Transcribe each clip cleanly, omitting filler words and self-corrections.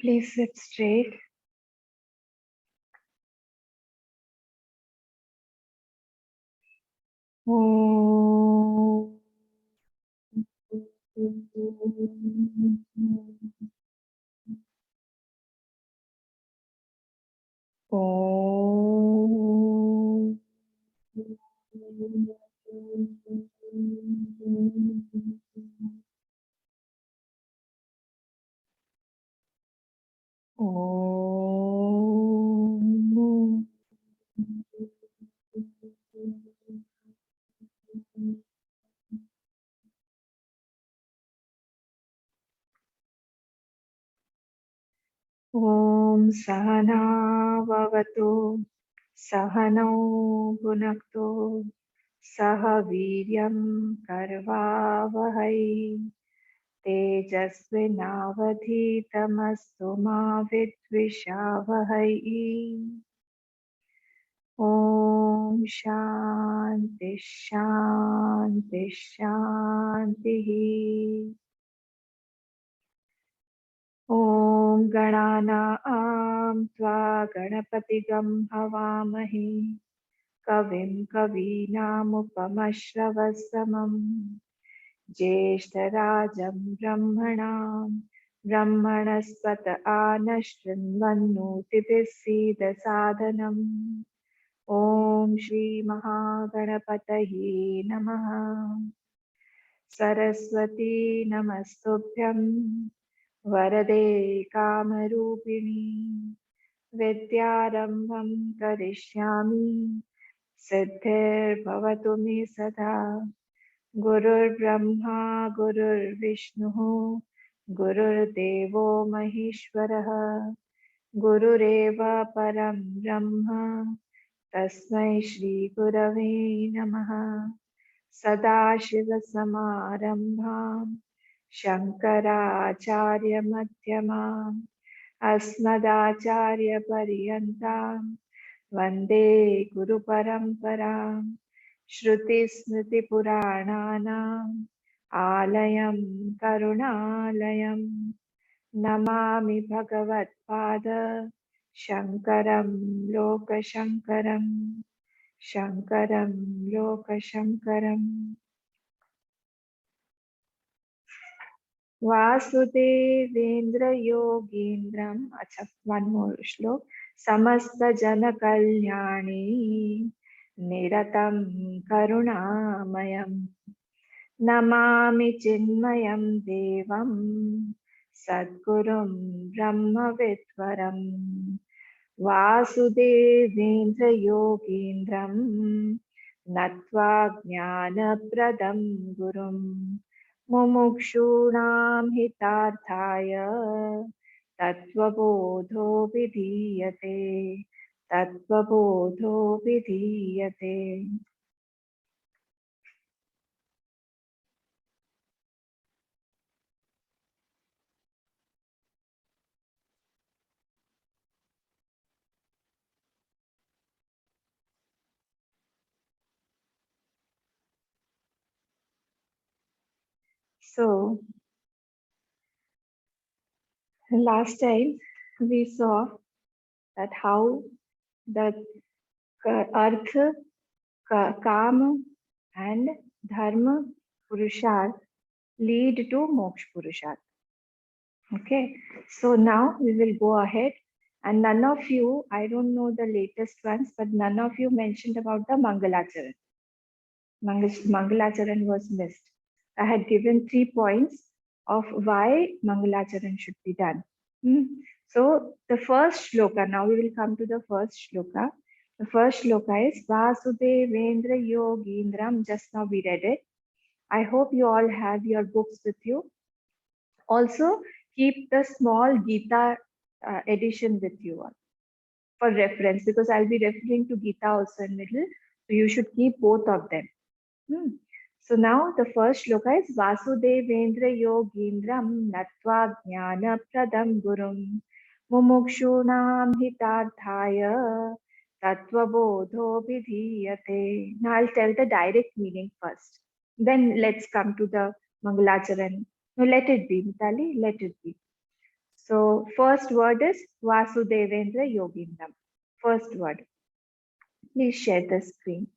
Please sit straight. Om. Om. Om. Om Sahana Vavatu Sahano Bhunaktu Saha Viryam Karvavahai Tejasvinavadhitamastu ma vidvishavahai. Om Shanti Shanti Shanti. Om Gananaam Tva Ganapatigam Havamahi Kavim Kavinamupamashravassamam Jeshtarajam Brahmanam Brahmanaspata Anashrinvannuti Sadanam. Om Shri Mahaganapataye Namaha. Saraswati Namastubhyam Varade Kamarupini Vidyarambham Karishyami Siddhir Bhavatu Me Sada. Gurur Brahma Gurur Vishnu Gurur Devo Maheshwaraha Gurureva Param Brahma Tasmai Shri Gurave Namaha. Sadashiva Samarambham Shankaracharya Madhyamam Asmadacharya Paryantam Vande Guru Paramparam Shruti Smriti Purananam Alayam Karunalayam Namami Bhagavat Pada Shankaram Loka Shankaram Shankaram Loka Shankaram. Vasudevendra Yogindram. Acha, one more shlok. Samasta Jana Kalyani Niratam Karunamayam Namami Chinmayam Devam Sadgurum Brahma Vitvaram. Vasudevendra Yogindram Natva Jnanapradam Gurum Mumukshunam Hitarthaya Tattvabodho Vidhiyate. Tattvabodho Vidhiyate. So, last time we saw that how the Artha, Kama and Dharma Purusharth lead to Moksha Purusharth. Okay, so now we will go ahead, and none of you, I don't know the latest ones, but none of you mentioned about the Mangalacharan. Mangalacharan was missed. I had given 3 points of why Mangalacharan should be done. So the first shloka, now we will come to the first shloka. The first shloka is Vasudevendra Yogindram. Just now we read it. I hope you all have your books with you. Also, keep the small Gita edition with you all for reference, because I'll be referring to Gita also in middle. So you should keep both of them. So now the first shloka is Vasudevendra Yogindram Natva Jnana Pradam Gurum Mumukshunam Hitarthaya Tattvabodho Vidhiyate. Now I'll tell the direct meaning first. Then let's come to the Mangalacharan. No, let it be, Mitali, let it be. So first word is Vasudevendra Yogindram. First word. Please share the screen.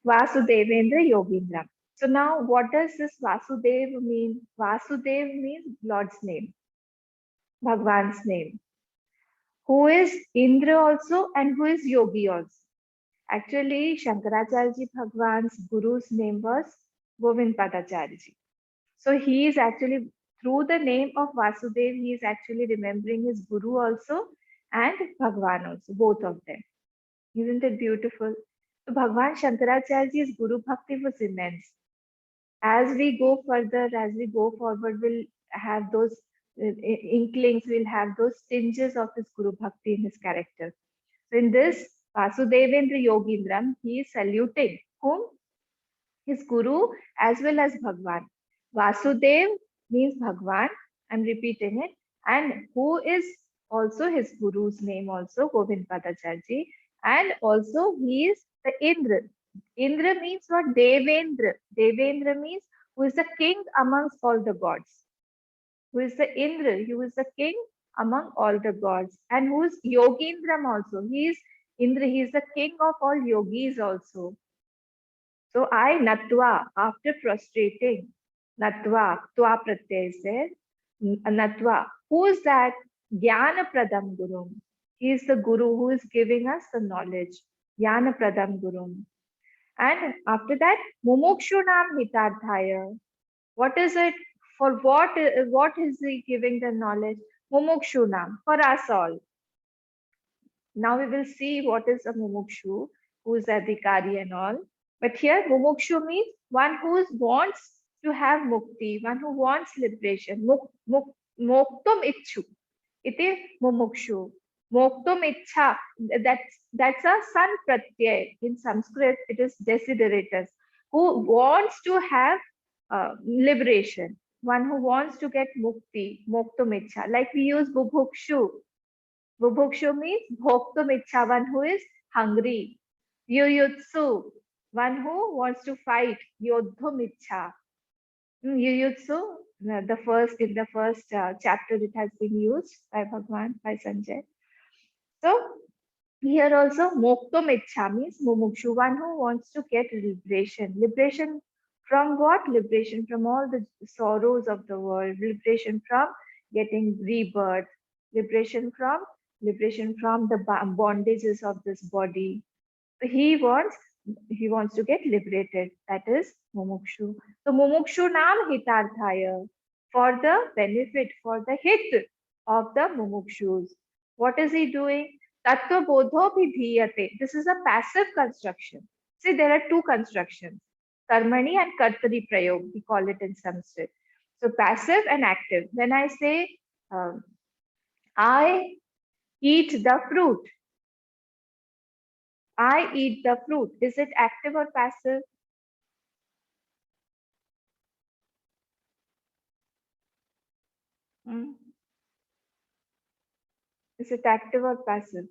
Vasudevendra Yogindram. So now what does this Vasudev mean? Vasudev means Lord's name, Bhagwan's name. Who is Indra also and who is Yogi also. Actually, Shankaracharya ji Bhagwan's guru's name was Govind Padacharya ji. So he is actually, through the name of Vasudev, he is actually remembering his guru also and Bhagwan also, both of them. Isn't it beautiful? So Bhagwan Shankaracharya ji's guru bhakti was immense. As we go further, as we go forward, we'll have those inklings, we'll have those tinges of his guru bhakti in his character. So in this Vasudevendra Yogindram, he is saluting whom? His guru as well as Bhagwan. Vasudev means Bhagwan, I'm repeating it, and who is also his guru's name also, Govind Padacharya. And also he is the Indra. Indra means what? Devendra. Devendra means who is the king amongst all the gods. Who is the Indra? Who is the king among all the gods. And who is Yogindram also? He is Indra. He is the king of all yogis also. So I Natva, after prostrating, Natva, Tva Pratyay said, Natva, who is that? Jnana Pradam Guru. He is the Guru who is giving us the knowledge. Jnana Pradam Guru. And after that, Mumukshunam Hitarthaya. What is it? For what is he giving the knowledge? Mumukshunam, for us all. Now we will see what is a mumukshu, who is adhikari and all. But here mumukshu means one who wants to have mukti, one who wants liberation. Moktum ichu. Iti mumukshu. Moktum icha. That's a san pratyay. In Sanskrit, it is desideratus. Who wants to have liberation. One who wants to get mukti, moktum icha. Like we use bubhukshu. Bubhukshu means bhoktum ichha, one who is hungry. Yuyutsu, one who wants to fight. Yodhum ichha. Yuyutsu, in the first chapter, it has been used by Bhagwan, by Sanjay. So here also, moktum ichha means mumukshu, one who wants to get liberation. Liberation from what? Liberation from all the sorrows of the world. Liberation from getting rebirth. Liberation from the bondages of this body. He wants he wants to get liberated. That is mumukshu. So mumukshu nam hitarthaya, for the benefit, for the hit of the mumukshus. What is he doing? Tattva bodho bhidhiyate. This is a passive construction. See, there are two constructions, karmani and kartari prayog. We call it in Sanskrit. So passive and active. When I say I eat the fruit. I eat the fruit. Is it active or passive? Hmm? Is it active or passive?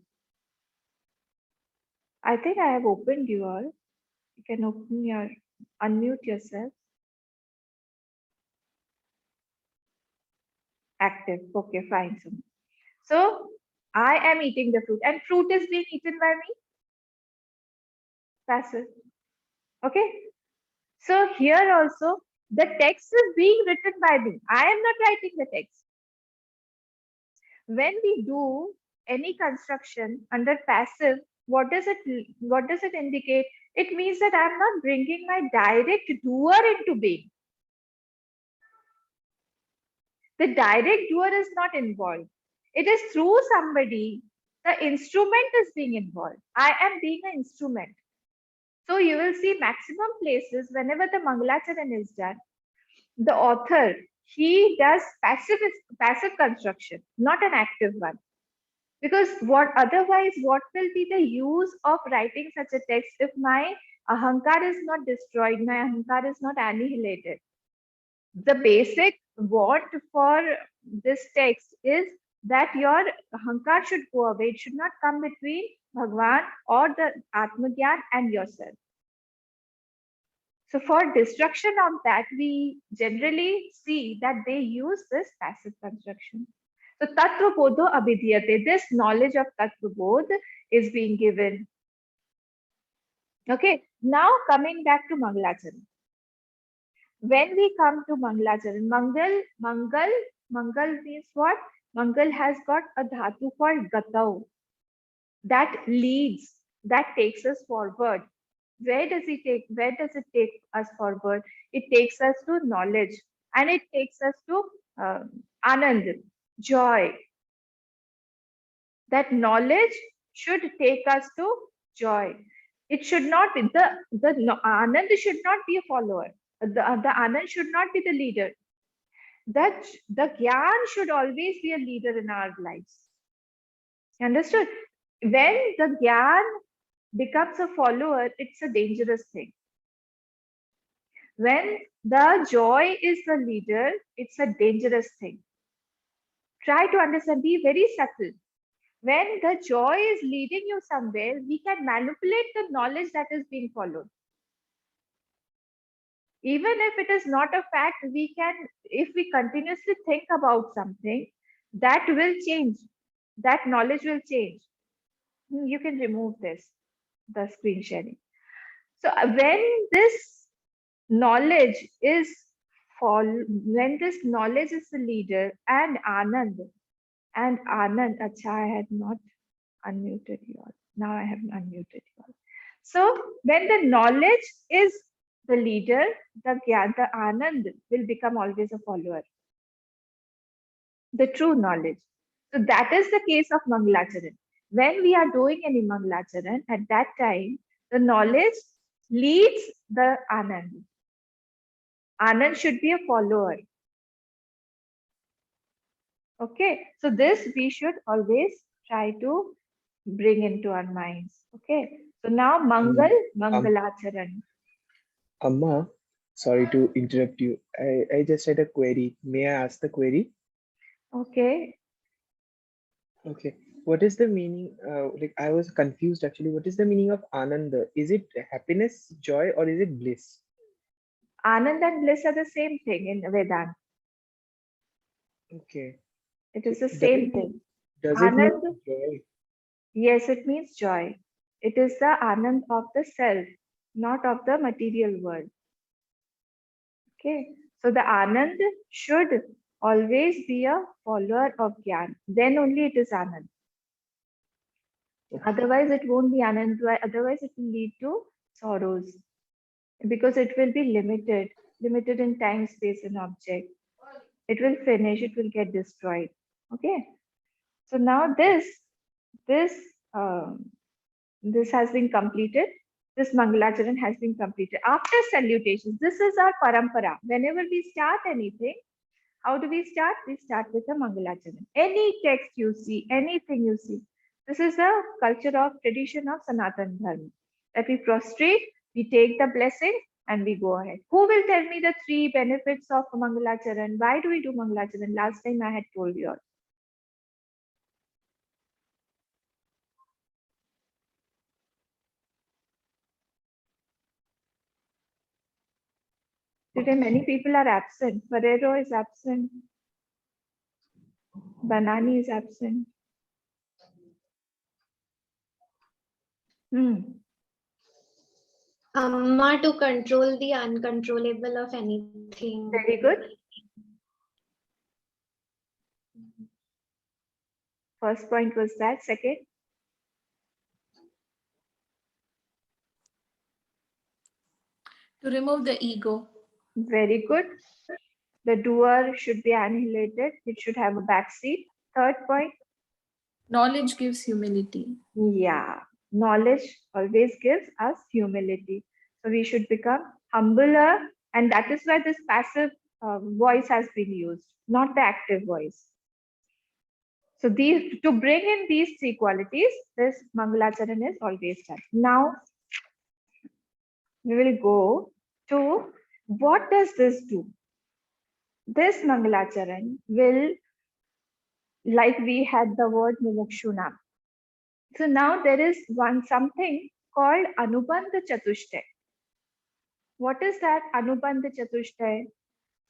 I think I have opened you all. You can unmute yourself. Active. Okay, fine. So I am eating the fruit and fruit is being eaten by me. Passive. Okay. So here also the text is being written by me. I am not writing the text. When we do any construction under passive, what does it indicate? It means that I am not bringing my direct doer into being. The direct doer is not involved. It is through somebody, the instrument is being involved. I am being an instrument. So you will see maximum places whenever the Mangalacharan is done, the author, he does passive construction, not an active one. Because what will be the use of writing such a text if my ahankar is not destroyed, my ahankar is not annihilated? The basic want for this text is that your ahankar should go away. It should not come between Bhagwan or the Atmagyan and yourself. So for destruction of that, we generally see that they use this passive construction. So Tattva Bodho Abhidhyate, this knowledge of Tattva Bodh is being given. Okay, now coming back to Mangalacharan. When we come to Mangalacharan, Mangal means what? Mangal has got a dhatu called Gatau that leads, that takes us forward. Where does it take us forward? It takes us to knowledge, and it takes us to Anand, joy. That knowledge should take us to joy. It should not be the Anand should not be a follower. The Anand should not be the leader. That the Gyan should always be a leader in our lives. Understood? When the Gyan becomes a follower, it's a dangerous thing. When the joy is the leader, it's a dangerous thing. Try to understand, be very subtle. When the joy is leading you somewhere, we can manipulate the knowledge that is being followed. Even if it is not a fact, we can, if we continuously think about something, that will change. That knowledge will change. You can remove this, the screen sharing. So when this knowledge is when this knowledge is the leader and Anand, acha, I had not unmuted you all. Now I have unmuted you all. So when the knowledge is the leader, the Anand will become always a follower. The true knowledge. So that is the case of Mangalacharan. When we are doing any Mangalacharan, at that time, the knowledge leads the Anand. Anand should be a follower. Okay, so this we should always try to bring into our minds. Okay, so now Mangalacharan. Amma, sorry to interrupt you. I just had a query. May I ask the query? Okay, Okay. What is the meaning? Like I was confused actually. What is the meaning of Ananda? Is it happiness, joy, or is it bliss? Anand and bliss are the same thing in Vedanta. Okay. It So is the same thing. does it mean Anand, joy? yes, it means joy. It is the Anand of the self, not of the material world. Okay, so the Anand should always be a follower of Gyan. Then only it is Anand. Okay. Otherwise, it won't be Anand. Otherwise, it will lead to sorrows because it will be limited in time, space, and object. It will finish, it will get destroyed. Okay, so now this um, this has been completed. This Mangalacharan has been completed. After salutations, this is our parampara. Whenever we start anything, how do we start? We start with a Mangalacharan. Any text you see, anything you see, this is a culture of tradition of Sanatan Dharma. That we prostrate, we take the blessing, and we go ahead. Who will tell me the 3 benefits of Mangalacharan? Why do we do Mangalacharan? Last time I had told you all. Today, many people are absent. Ferrero is absent. Banani is absent. Amma, to control the uncontrollable of anything. Very good. First point was that. Second, to remove the ego. very good. The doer should be annihilated. It should have a backseat. Third point, Knowledge gives humility. yeah, knowledge always gives us humility. So we should become humbler, and that is why this passive voice has been used, not the active voice. So these, to bring in these 3 qualities, this Mangalacharan is always done. Now we will go to what does this do? This Mangalacharan will, like we had the word Mumukshuna. So now there is something called Anubandha Chatushtay. What is that Anubandha Chatushtay?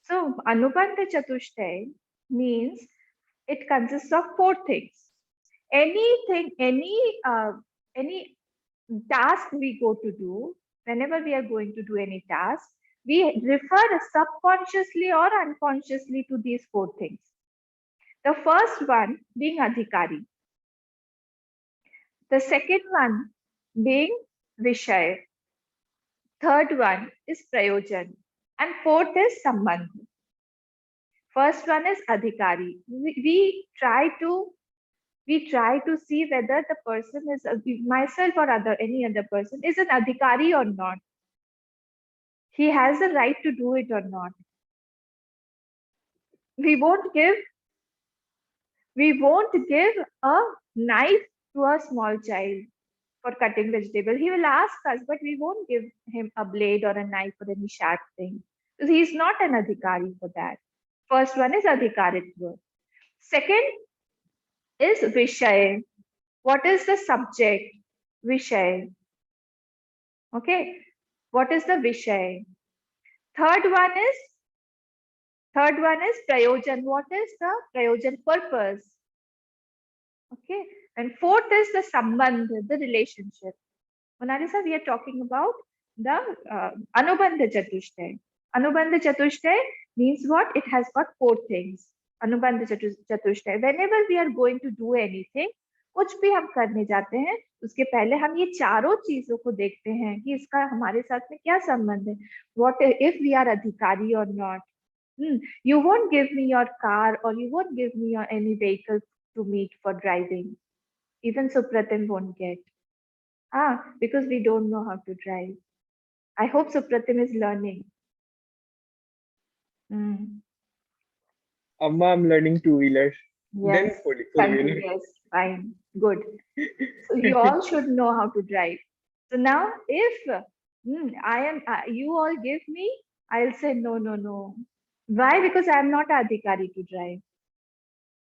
So Anubandha Chatushtay means It consists of four things. Anything, any task we go to do, whenever we are going to do any task, we refer subconsciously or unconsciously to these four things. The first one being adhikari. The second one being vishay. Third one is prayojan. And fourth is sambandh. First one is adhikari. We try to see whether the person is myself or any other person is an adhikari or not. He has the right to do it or not. We won't give a knife to a small child for cutting vegetable. He will ask us, but we won't give him a blade or a knife or any sharp thing. So he's not an adhikari for that. First one is adhikaritva. Second is vishay. What is the subject? Vishay. Okay. What is the vishay? Third one is prayojan. What is the prayojan? Purpose? Okay. And fourth is the sambandh, the relationship. Monalisa, we are talking about the Anubandha Chatushtay. Anubandha Chatushtay means what? It has got four things. Anubandha Chatushtay. Whenever we are going to do anything, कुछ भी हम करने जाते हैं, उसके पहले हम ये चारों चीजों को देखते हैं कि इसका हमारे साथ में क्या संबंध है. What if we are adhikari or not? You won't give me your car or you won't give me your any vehicle to meet for driving. Even Supratim won't get. Because we don't know how to drive. I hope Supratim is learning. Amma, I'm learning two-wheelers. Then Yes, four-wheeler. yes, fine, good. So you all should know how to drive. So now, if you all give me, I'll say no, no, no. Why? Because I'm not adhikari to drive,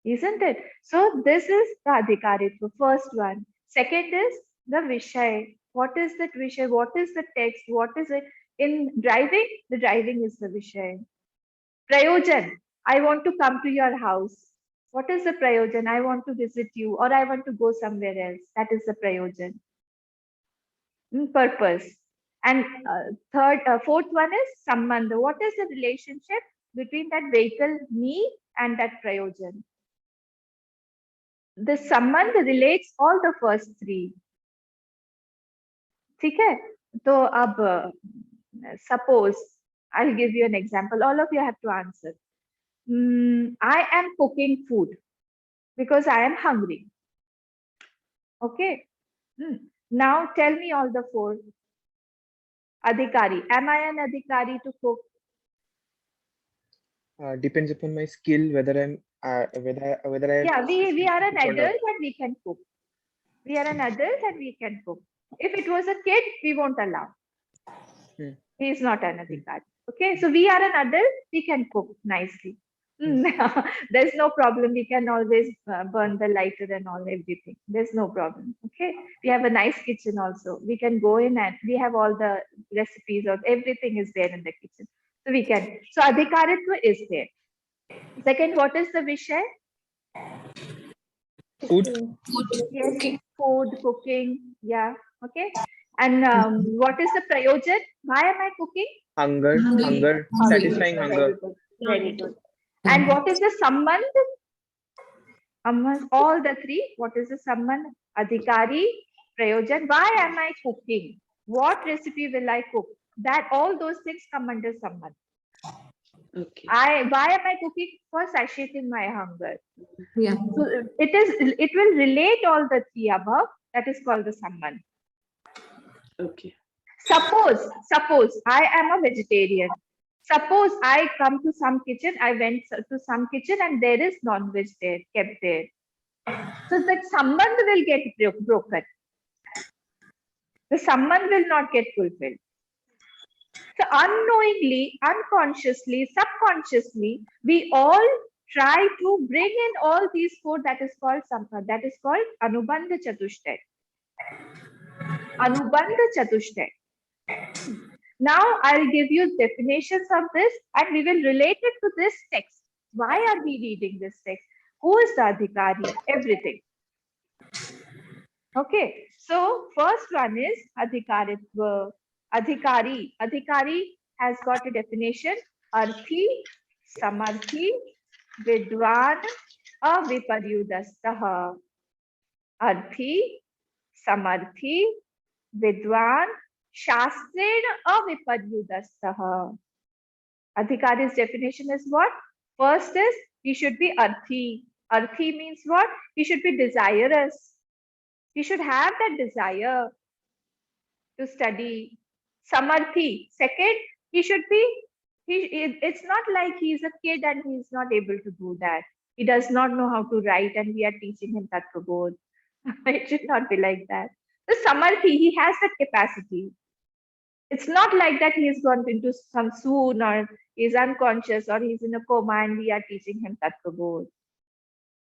isn't it? So this is the adhikaritva, first one. Second is the vishay. What is that vishay? What is the text? What is it? In driving, the driving is the vishay. Prayojan. I want to come to your house. What is the prayojan? I want to visit you or I want to go somewhere else. That is the prayojan. Purpose. And fourth one is sambandha. What is the relationship between that vehicle, me, and that prayojan? The sambandha relates all the first three. ठीक है? तो अब suppose I'll give you an example. All of you have to answer. I am cooking food because I am hungry. Okay. Now tell me all the four. Adhikari. Am I an adhikari to cook? Depends upon my skill whether I'm whether I. Yeah, we are an or not. adult and we can cook. We are an adult and we can cook. If it was a kid, we won't allow. He is not an adhikari. Okay, so we are an adult, we can cook nicely. There's no problem. We can always burn the lighter and all everything. There's no problem. Okay, we have a nice kitchen also. We can go in and we have all the recipes of everything is there in the kitchen. So we can. So adhikaritva is there. Second, what is the vishay? Food. Yes, Okay. food, cooking. Yeah. Okay. And what is the prayojan? Why am I cooking? Hunger. Hungry. Satisfying Very hunger. good. Very good. And what is the sambandh? Among all the three, what is the sambandh? Adhikari, prayojan. Why am I cooking? What recipe will I cook? That all those things come under sambandh. Okay. Why am I cooking? For satiating my hunger. Yeah. So it will relate all the three above. That is called the sambandh. Okay. Suppose I am a vegetarian. Suppose I come to some kitchen, I went to some kitchen and there is non-veg there, kept there. So that sambandh will get broken. The sambandh will not get fulfilled. So unknowingly, unconsciously, subconsciously, we all try to bring in all these four. That is called Anubandha Chatushtay. Anubandha Chatushtay. Now I'll give you definitions of this and we will relate it to this text. Why are we reading this text? Who is the adhikari? Everything. Okay, so first one is adhikaritva. Adhikari. Adhikari has got a definition. Arthi, samarthi, vidwan, aviparyudastaha. Arthi, samarthi, vidwan, shastrena aviparyudastaha. Adhikari's definition is what? First is he should be arthi. Arthi means what? He should be desirous. He should have that desire to study. Samarthi. Second, he should be, it's not like he's a kid and he's not able to do that. He does not know how to write and we are teaching him Tattva Bodh. It should not be like that. The Samarthi, he has that capacity. It's not like that he has gone into some swoon or he's unconscious or he's in a coma and we are teaching him Tattva Bodh.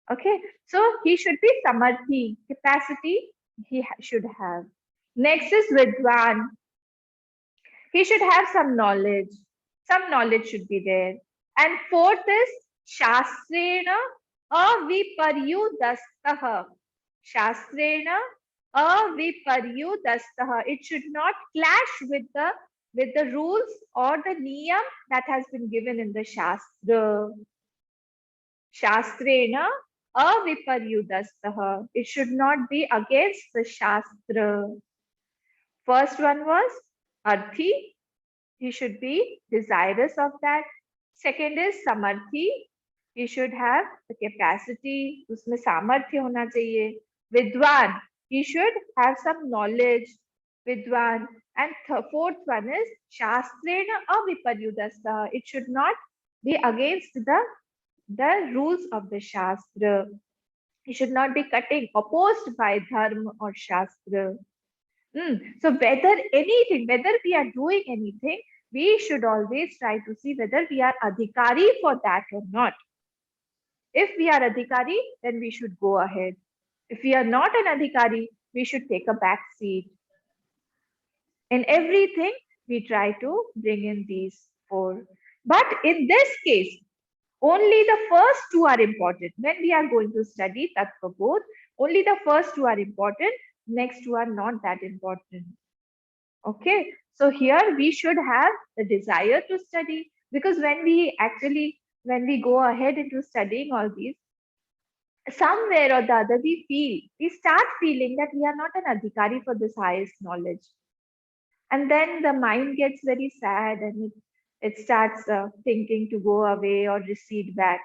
Okay, so he should be Samarthi, capacity he should have. Next is Vidwan. He should have some knowledge. Some knowledge should be there. And fourth is Shastrena aviparyudastaha. Shastrena aviparyudastaha. It should not clash with the rules or the niyam that has been given in the Shastra. Shastrena aviparyudastaha. It should not be against the Shastra. First one was Arthi. He should be desirous of that. Second is Samarthi. He should have the capacity. Usme samarthya hona chahiye. Vidwan. He should have some knowledge. Vidwan. And fourth one is Shastrena aviparyudastaha. It should not be against the rules of the Shastra. It should not be cutting, opposed by Dharma or Shastra. So whether we are doing anything, we should always try to see whether we are adhikari for that or not. If we are adhikari, then we should go ahead. If we are not an adhikari, we should take a back seat. In everything, we try to bring in these four. But in this case, only the first two are important. When we are going to study Tattva Bodh, only the first two are important. Next two are not that important. Okay, so here we should have the desire to study, because when we go ahead into studying all these, somewhere or the other we start feeling that we are not an adhikari for this highest knowledge, and then the mind gets very sad and it starts thinking to go away or recede back.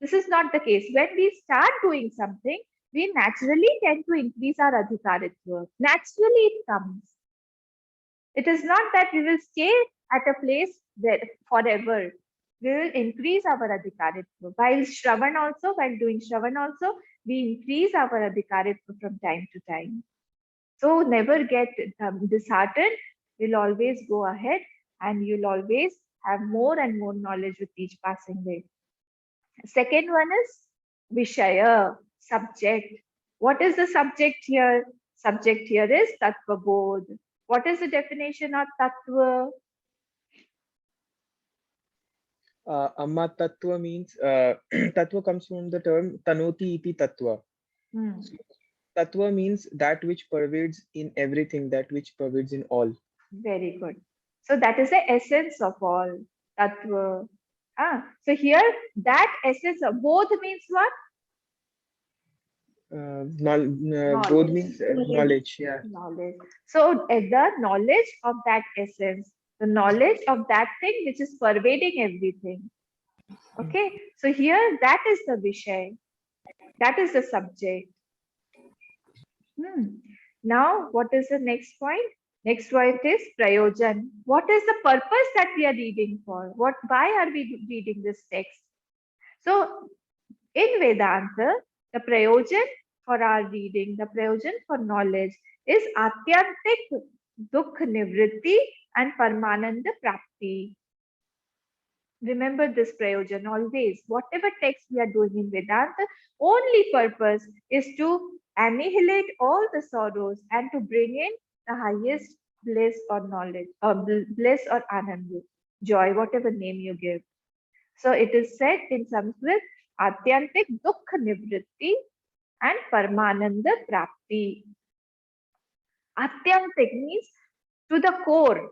This is not the case. When we start doing something, we naturally tend to increase our adhikaritva. Naturally it comes. It is not that we will stay at a place there forever. We will increase our adhikaritva. While doing Shravan also, we increase our adhikaritva from time to time. So never get disheartened. You'll always go ahead and you'll always have more and more knowledge with each passing day. Second one is Vishaya, subject. What is the subject here? Subject here is Tattva Bodh. What is the definition of Tattva? Amma, Tattva means Tattva comes from the term Tanoti iti Tattva. So, Tattva means that which pervades in everything, that which pervades in all. Very good. So that is the essence of all. Tattva. So here that essence of Bodh means what? Bodh means knowledge. Yeah. Knowledge. So the knowledge of that essence, the knowledge of that thing which is pervading everything. Okay. So here that is the Vishay. That is the subject. Now what is the next point? Next point is Prayojan. What is the purpose that we are reading for? Why are we reading this text? So in Vedanta, the Prayojan for our reading, the Prayojan for knowledge is Atyantik Dukh Nivritti and Paramananda Prapti. Remember this Prayojan always. Whatever text we are doing in Vedanta, only purpose is to annihilate all the sorrows and to bring in the highest bliss or knowledge, or bliss or ananda, joy, whatever name you give. So it is said in Sanskrit, Atyantik dukh nivritti and Paramananda prapti. Atyantik means to the core.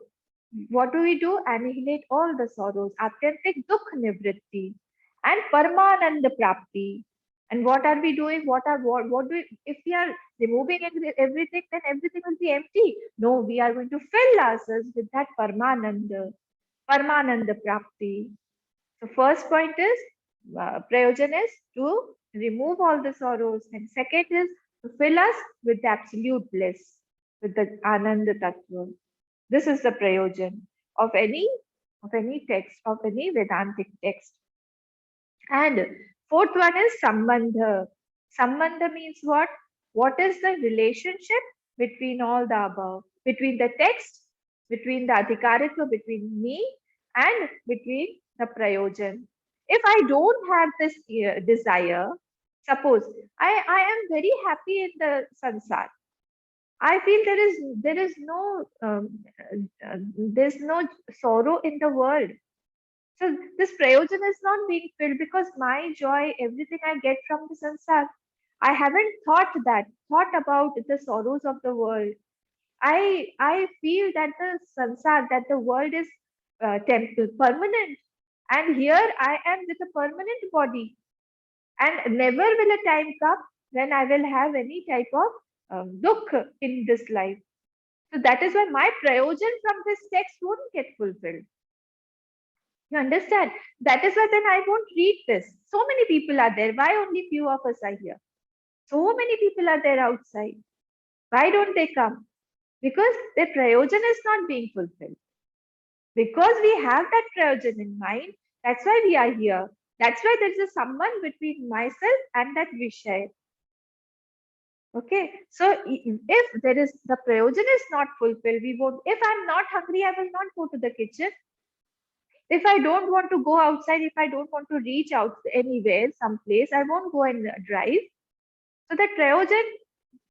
What do we do? Annihilate all the sorrows. Atyantik dukh nivritti and Paramananda prapti. And what are we doing? What do we, if we are removing everything, then everything will be empty. No, we are going to fill ourselves with that Paramananda prapti. So first point is prayojan is to remove all the sorrows, and second is to fill us with the absolute bliss, with the Ananda Tattva. This is the prayojan of any text, of any Vedantic text. And fourth one is sambandha. Sambandha means what? What is the relationship between all the above? Between the text, between the adhikaritva, between me, and between the prayojan. If I don't have this desire, suppose I am very happy in the sansar. I feel there's no sorrow in the world. So this prayojan is not being filled because my joy, everything I get from the sansar, I haven't thought about the sorrows of the world. I feel that the sansar, that the world is permanent, and here I am with a permanent body, and never will a time come when I will have any type of dukh in this life. So that is why my prayojan from this text won't get fulfilled. You understand? That is why then I won't read this. So many people are there. Why only few of us are here? So many people are there outside. Why don't they come? Because their prayojan is not being fulfilled. Because we have that prayojan in mind, that's why we are here. That's why there is a sambandh between myself and that Vishay. Okay, so if there is the prayojan is not fulfilled, we won't. If I'm not hungry, I will not go to the kitchen. If I don't want to go outside, if I don't want to reach out anywhere, someplace, I won't go and drive. So the prayojan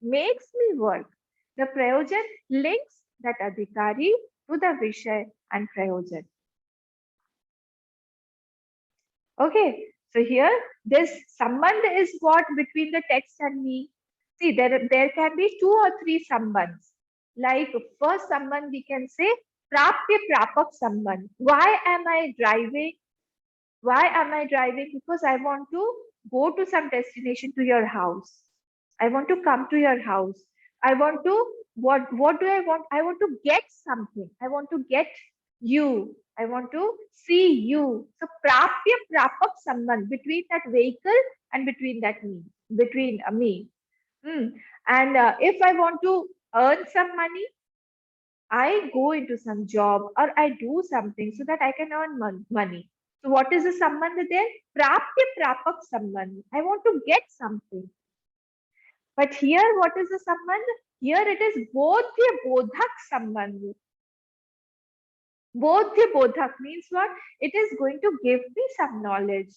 makes me work. The prayojan links that adhikari to the vishay and prayojan. Okay, so here this sambandh is what between the text and me. See, there can be 2 or 3 sambandhs. Like first sambandh we can say prapya prapak sambandh. Why am I driving? Why am I driving? Because I want to go to some destination, to your house. I want to come to your house. I want to, what do I want? I want to get something. I want to get you. I want to see you. So prapya prapak sambandh between that vehicle and between that me, between me. And if I want to earn some money, I go into some job or I do something so that I can earn money. So what is the sambandh there? Prapya prapak sambandh. I want to get something. But here, what is the sambandh? Here it is bodhya bodhak sambandh. Bodhya bodhak means what? It is going to give me some knowledge.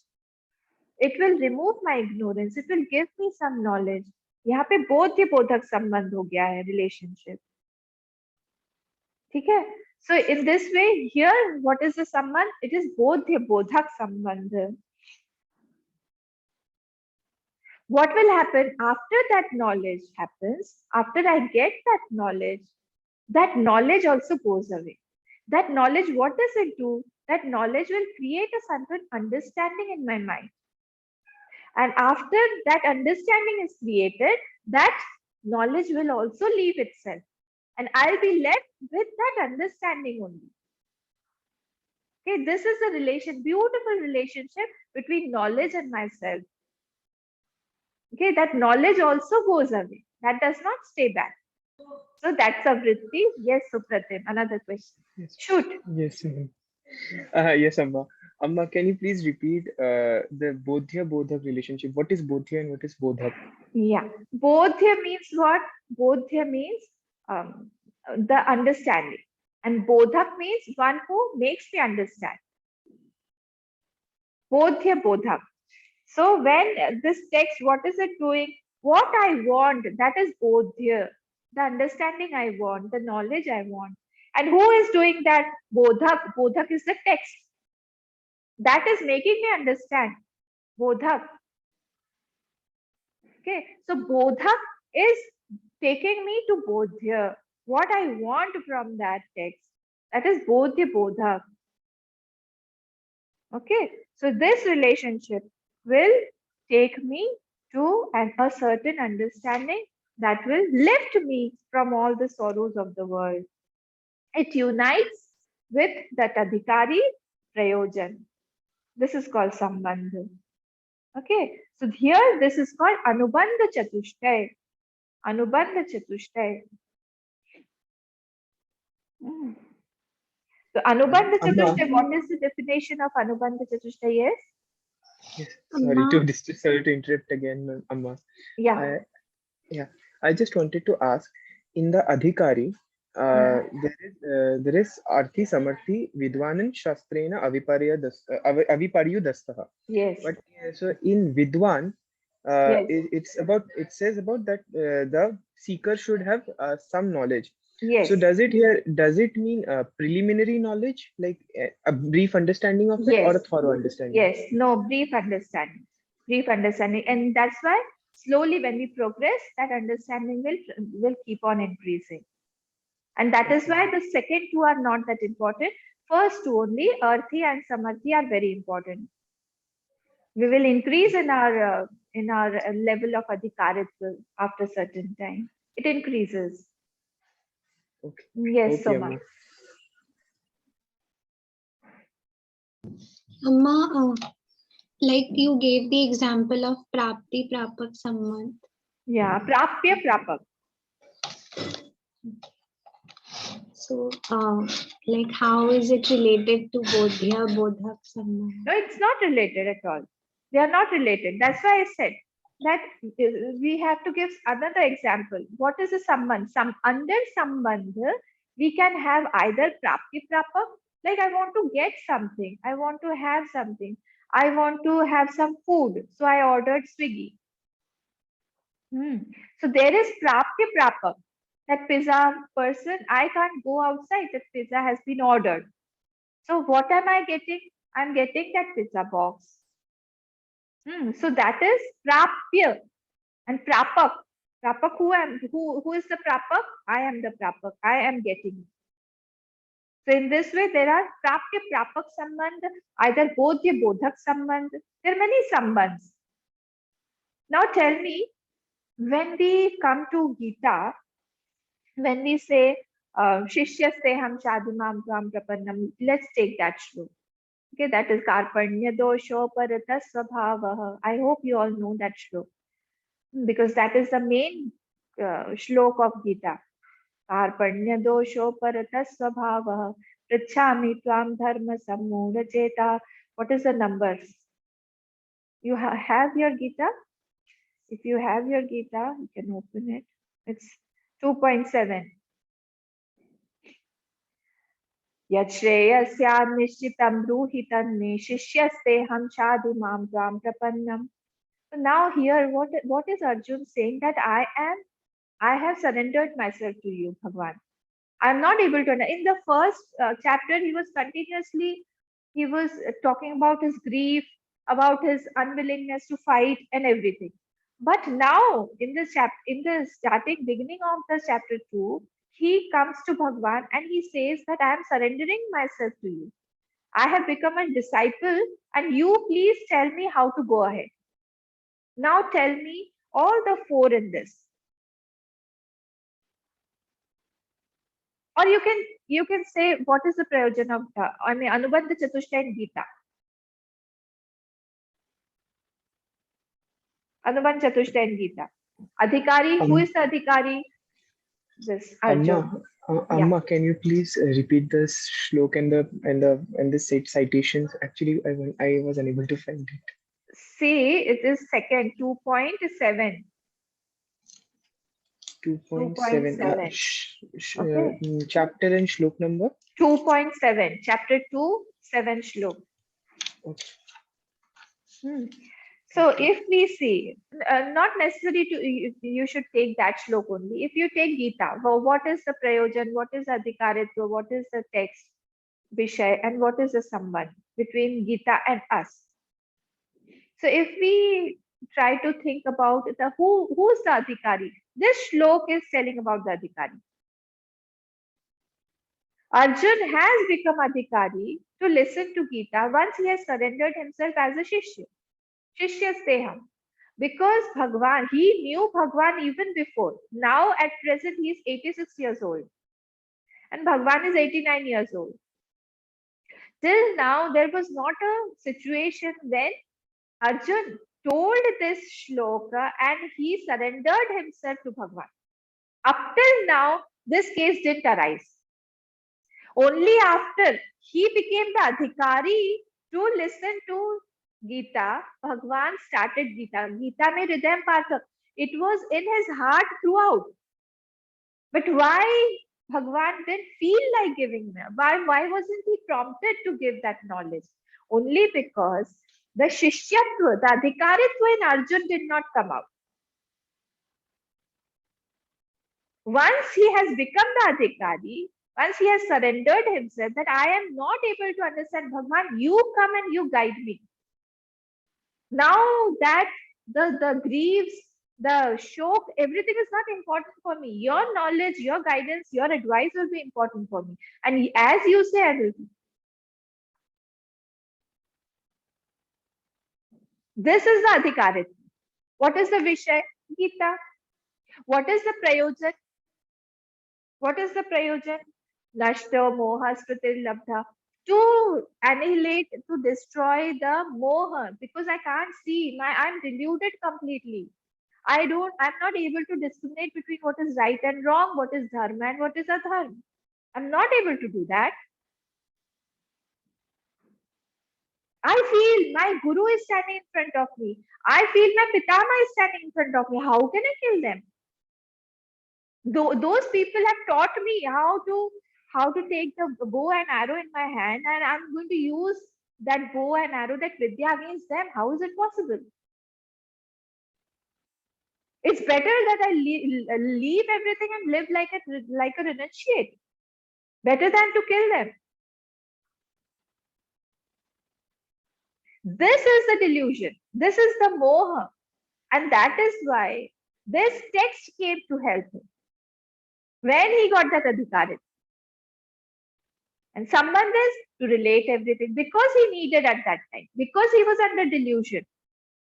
It will remove my ignorance. It will give me some knowledge. यहाँ पे बोध्य बोधक संबंध हो गया है relationship. ठीक है? So in this way, here what is the sambandh? It is bodhya bodhak sambandh. What will happen after that knowledge happens? After I get that knowledge also goes away. That knowledge, what does it do? That knowledge will create a certain understanding in my mind. And after that understanding is created, that knowledge will also leave itself. And I'll be left with that understanding only. Okay, this is a beautiful relationship between knowledge and myself. Okay, that knowledge also goes away. That does not stay back. So that's a vritti. Yes, Supratim. Another question. Yes. Shoot. Yes. Yes, Amma. Amma, can you please repeat the bodhya bodhak relationship? What is bodhya and what is bodhak? Yeah. Bodhya means what? Bodhya means the understanding. And bodhak means one who makes me understand. Bodhya bodhak. So when this text, what is it doing? What I want, that is bodhya. The understanding I want, the knowledge I want. And who is doing that? Bodhak. Bodhak is the text. That is making me understand. Bodhak. Okay, so Bodhak is taking me to Bodhya. What I want from that text, that is Bodhya Bodhak. Okay, so this relationship will take me to a certain understanding that will lift me from all the sorrows of the world. It unites with that adhikari prayojan. This is called sambandha. Okay, so here this is called anubandha chatushtay. Anubandha chatushtay. Hmm. So Anubandha Amma, Chatushtay, what is the definition of Anubandha Chatushtay? Yes? yes, Amma, sorry to interrupt again, Amma. Yeah. I, yeah, I just wanted to ask, in the adhikari, there is arthi samarthi vidwanan shastrena aviparyu dastaha. Yes. But so in vidwan, Yes. it says about that the seeker should have some knowledge. Yes. So does it mean preliminary knowledge, like a brief understanding of it, or a Yes. thorough understanding? Yes. No, brief understanding. Brief understanding. And that's why slowly when we progress, that understanding will keep on increasing. And that is why the second two are not that important. First two only, Arthi and Samarthi, are very important. We will increase in our level of adhikaritva after certain time. It increases. Okay. Yes, Okay, Soma. Amma. Amma, like you gave the example of Prapti, Prapak, Sambandh. Yeah, Prapya Prapak. So, like how is it related to Bodhya, Bodhak, Sambandh? No, it's not related at all. They are not related. That's why I said that we have to give another example. What is a sambandh? Under sambandh, we can have either Prapti Prapak, like I want to get something, I want to have something, I want to have some food, so I ordered Swiggy. So there is Prapti Prapak. That pizza person, I can't go outside. That pizza has been ordered. So what am I getting? I'm getting that pizza box. So that is Prapya. And Prapak. Prapak, who is the Prapak? I am the Prapak. I am getting. So in this way, there are Prapya Prapak Sambandh, either Bodhya Bodhak Sambandh. There are many Sambandhs. Now tell me, when we come to Gita, when we say Shishyaste ham shadimam tvam prapannam, let's take that shloka. Okay, that is Karpanya dosho parata svabhavah. I hope you all know that shloka because that is the main shlok of Gita. Karpanya dosho parata svabhavah. Prichhami tvam dharma sammudacheta. What is the numbers? You have your Gita? If you have your Gita, you can open it. It's 2.7. Yachreyasya brūhi tanme shishyasте ham shādimam tvam prapannam. So now here, what is Arjun saying? That I have surrendered myself to you, Bhagwan. I'm not able to. In the first chapter, he was talking about his grief, about his unwillingness to fight and everything. But now, in the starting beginning of the chapter 2, he comes to Bhagwan and he says that I am surrendering myself to you. I have become a disciple, and you please tell me how to go ahead. Now tell me all the four in this. Or you can say what is the prayojan of Anubandha Chatushtay in Gita. Anubandha Chatushtay in Gita. Adhikari, who is the Adhikari? This Arjun. Amma, can you please repeat the shlok and the citations? Actually, I was unable to find it. See, it is second 2.7. 2.7. Okay. Chapter and shlok number? 2.7. Chapter 2, 7 shlok. Okay. So if we see, not necessary to you should take that shlok only. If you take Gita, well, what is the prayojan? What is adhikaritva? What is the text, Vishay, and what is the sambandh between Gita and us? So if we try to think about who's the Adhikari, this shlok is telling about the Adhikari. Arjun has become Adhikari to listen to Gita once he has surrendered himself as a Shishya. Shishya Steham. Because Bhagwan, he knew Bhagwan even before. Now at present he is 86 years old. And Bhagwan is 89 years old. Till now, there was not a situation when Arjun told this shloka and he surrendered himself to Bhagwan. Up till now, this case didn't arise. Only after he became the Adhikari to listen to Gita, Bhagwan started Gita. Gita mein Hridayam Pathak. It was in his heart throughout. But why Bhagwan didn't feel like giving them? Why wasn't he prompted to give that knowledge? Only because the Shishyatva, the Adhikaritva in Arjun did not come out. Once he has become the Adhikari, once he has surrendered himself, that I am not able to understand Bhagwan, you come and you guide me. Now that the griefs, the shok, everything is not important for me. Your knowledge, your guidance, your advice will be important for me. And as you say, I will. This is the Adhikarit. What is the Vishay? Gita. What is the Prayojan? What is the Prayojan? Nashta, Moha, Smritir, Labdha. To annihilate, to destroy the Moha, because I can't see, I'm deluded completely. I'm not able to discriminate between what is right and wrong, what is dharma and what is adharma. I'm not able to do that. I feel my guru is standing in front of me. I feel my pitama is standing in front of me. How can I kill them? Those people have taught me how to take the bow and arrow in my hand, and I'm going to use that bow and arrow, that vidya, against them. How is it possible? It's better that I leave everything and live like a renunciate. Better than to kill them. This is the delusion. This is the moha. And that is why this text came to help him. When he got that adhikarit. And Sambandh is to relate everything because he needed at that time. Because he was under delusion.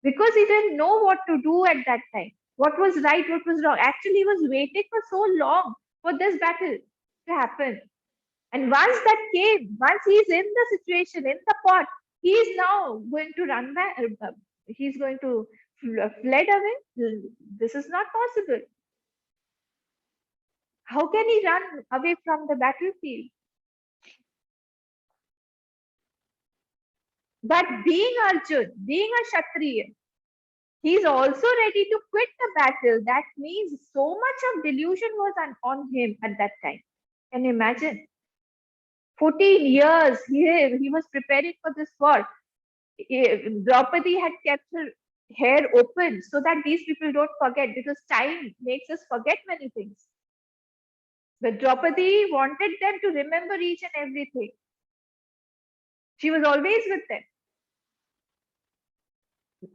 Because he didn't know what to do at that time. What was right, what was wrong. Actually, he was waiting for so long for this battle to happen. And once that came, once he's in the situation, in the pot, he is now going to run back. He's going to fled away. This is not possible. How can he run away from the battlefield? But being Arjun, being a Kshatriya, he's also ready to quit the battle. That means so much of delusion was on him at that time. Can you imagine? 14 years he was preparing for this war. Draupadi had kept her hair open so that these people don't forget, because time makes us forget many things. But Draupadi wanted them to remember each and everything. She was always with them.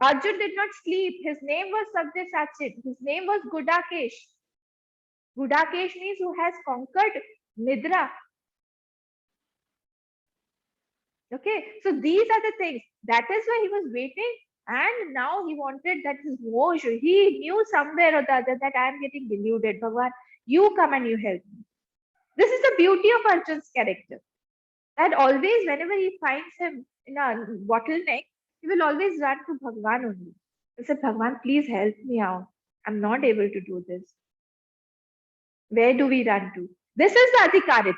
Arjun did not sleep. His name was Sabde Sachin. His name was Gudakesh. Gudakesh means who has conquered Nidra. Okay, so these are the things. That is why he was waiting, and now he wanted that his motion. He knew somewhere or the other that I am getting deluded. Bhagwan, you come and you help me. This is the beauty of Arjun's character. That always, whenever he finds him in a bottleneck, he will always run to Bhagwan only. He said, Bhagwan, please help me out. I'm not able to do this. Where do we run to? This is the Adhikaritva.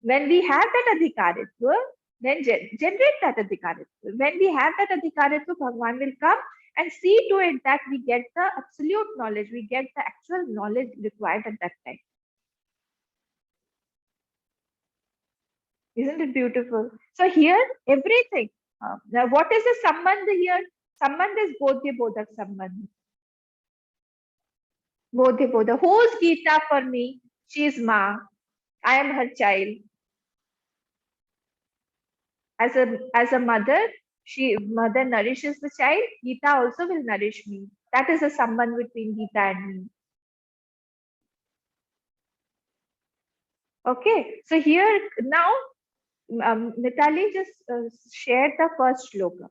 When we have that Adhikaritva, then generate that Adhikaritva. When we have that Adhikaritva, Bhagwan will come and see to it that we get the absolute knowledge, we get the actual knowledge required at that time. Isn't it beautiful? So here, everything. Now, what is the Sambandh here? Sambandh is Bodh Bodhak Sambandh. Bodh Bodha. Who's Gita for me? She is Ma. I am her child. As a mother, Mother nourishes the child, Gita also will nourish me. That is the sambandh between Gita and me. Okay, so here now Mitali just shared the first shloka.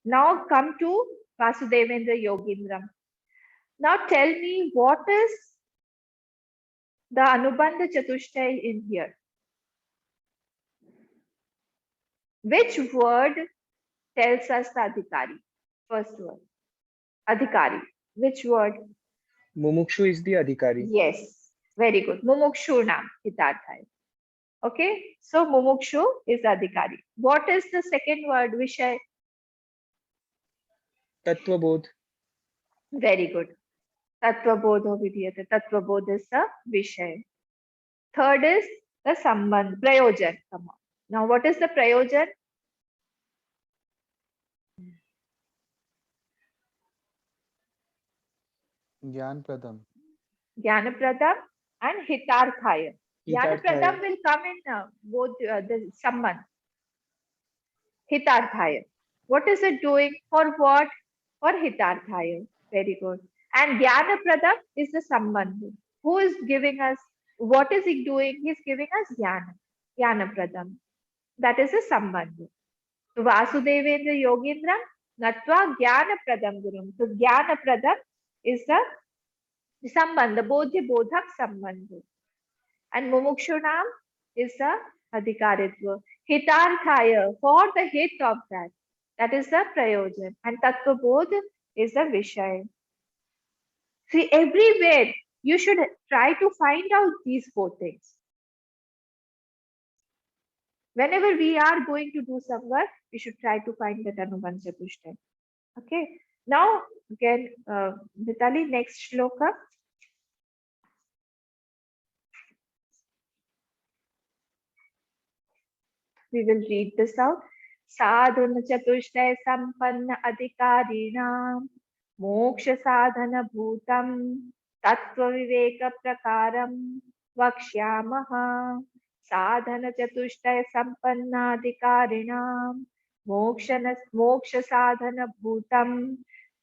Now come to Vasudevendra Yogindram. Now tell me, what is the Anubandha Chatushtay in here? Which word tells us the Adhikari? First word. Adhikari. Which word? Mumukshu is the adhikari. Yes. Very good. Mumukshu nam hitarthaya. Okay. So Mumukshu is Adhikari. What is the second word? Vishay. Tattva Bodh. Very good. Tattva Bodho Vidhyate. Tattva Bodh is the Vishay. Third is the Sambandh. Prayojan. Come on. Now what is the Prayojan? Jnanapradam. Jnanapradam and Hitarthaya. Jnanapradam Hitarthaya. will come in both the Sambandh. Hitarthaya. What is it doing? For what? For Hitarthaya. Very good. And Jnanapradam is the Sambandh. Who is giving us? What is he doing? He is giving us Jnana. Jnanapradam. That is the Sambandh. So Vasudevendra Yogindram Natva Jnanapradam Gurum. So Jnanapradam is the Sambandh, Bodhi Bodhak Sambandh. And Mumukshunam is the Adhikaritva. Hitarthaya, for the hit of that. That is the Prayojan. And Tattva Bodh is the Vishay. See, everywhere you should try to find out these four things. Whenever we are going to do some work, we should try to find that Anubandha Chatushtay. Okay. Now, again, Vitali, next shloka. We will read this out. Sadhana Chatushtay Sampanna Adhikarinam Moksha Sadhana Bhutam Tattva Viveka Prakaram Vakshyamaha. Sadhana Chatushtay Sampanna Adhikarinam Moksha Sadhana Bhutam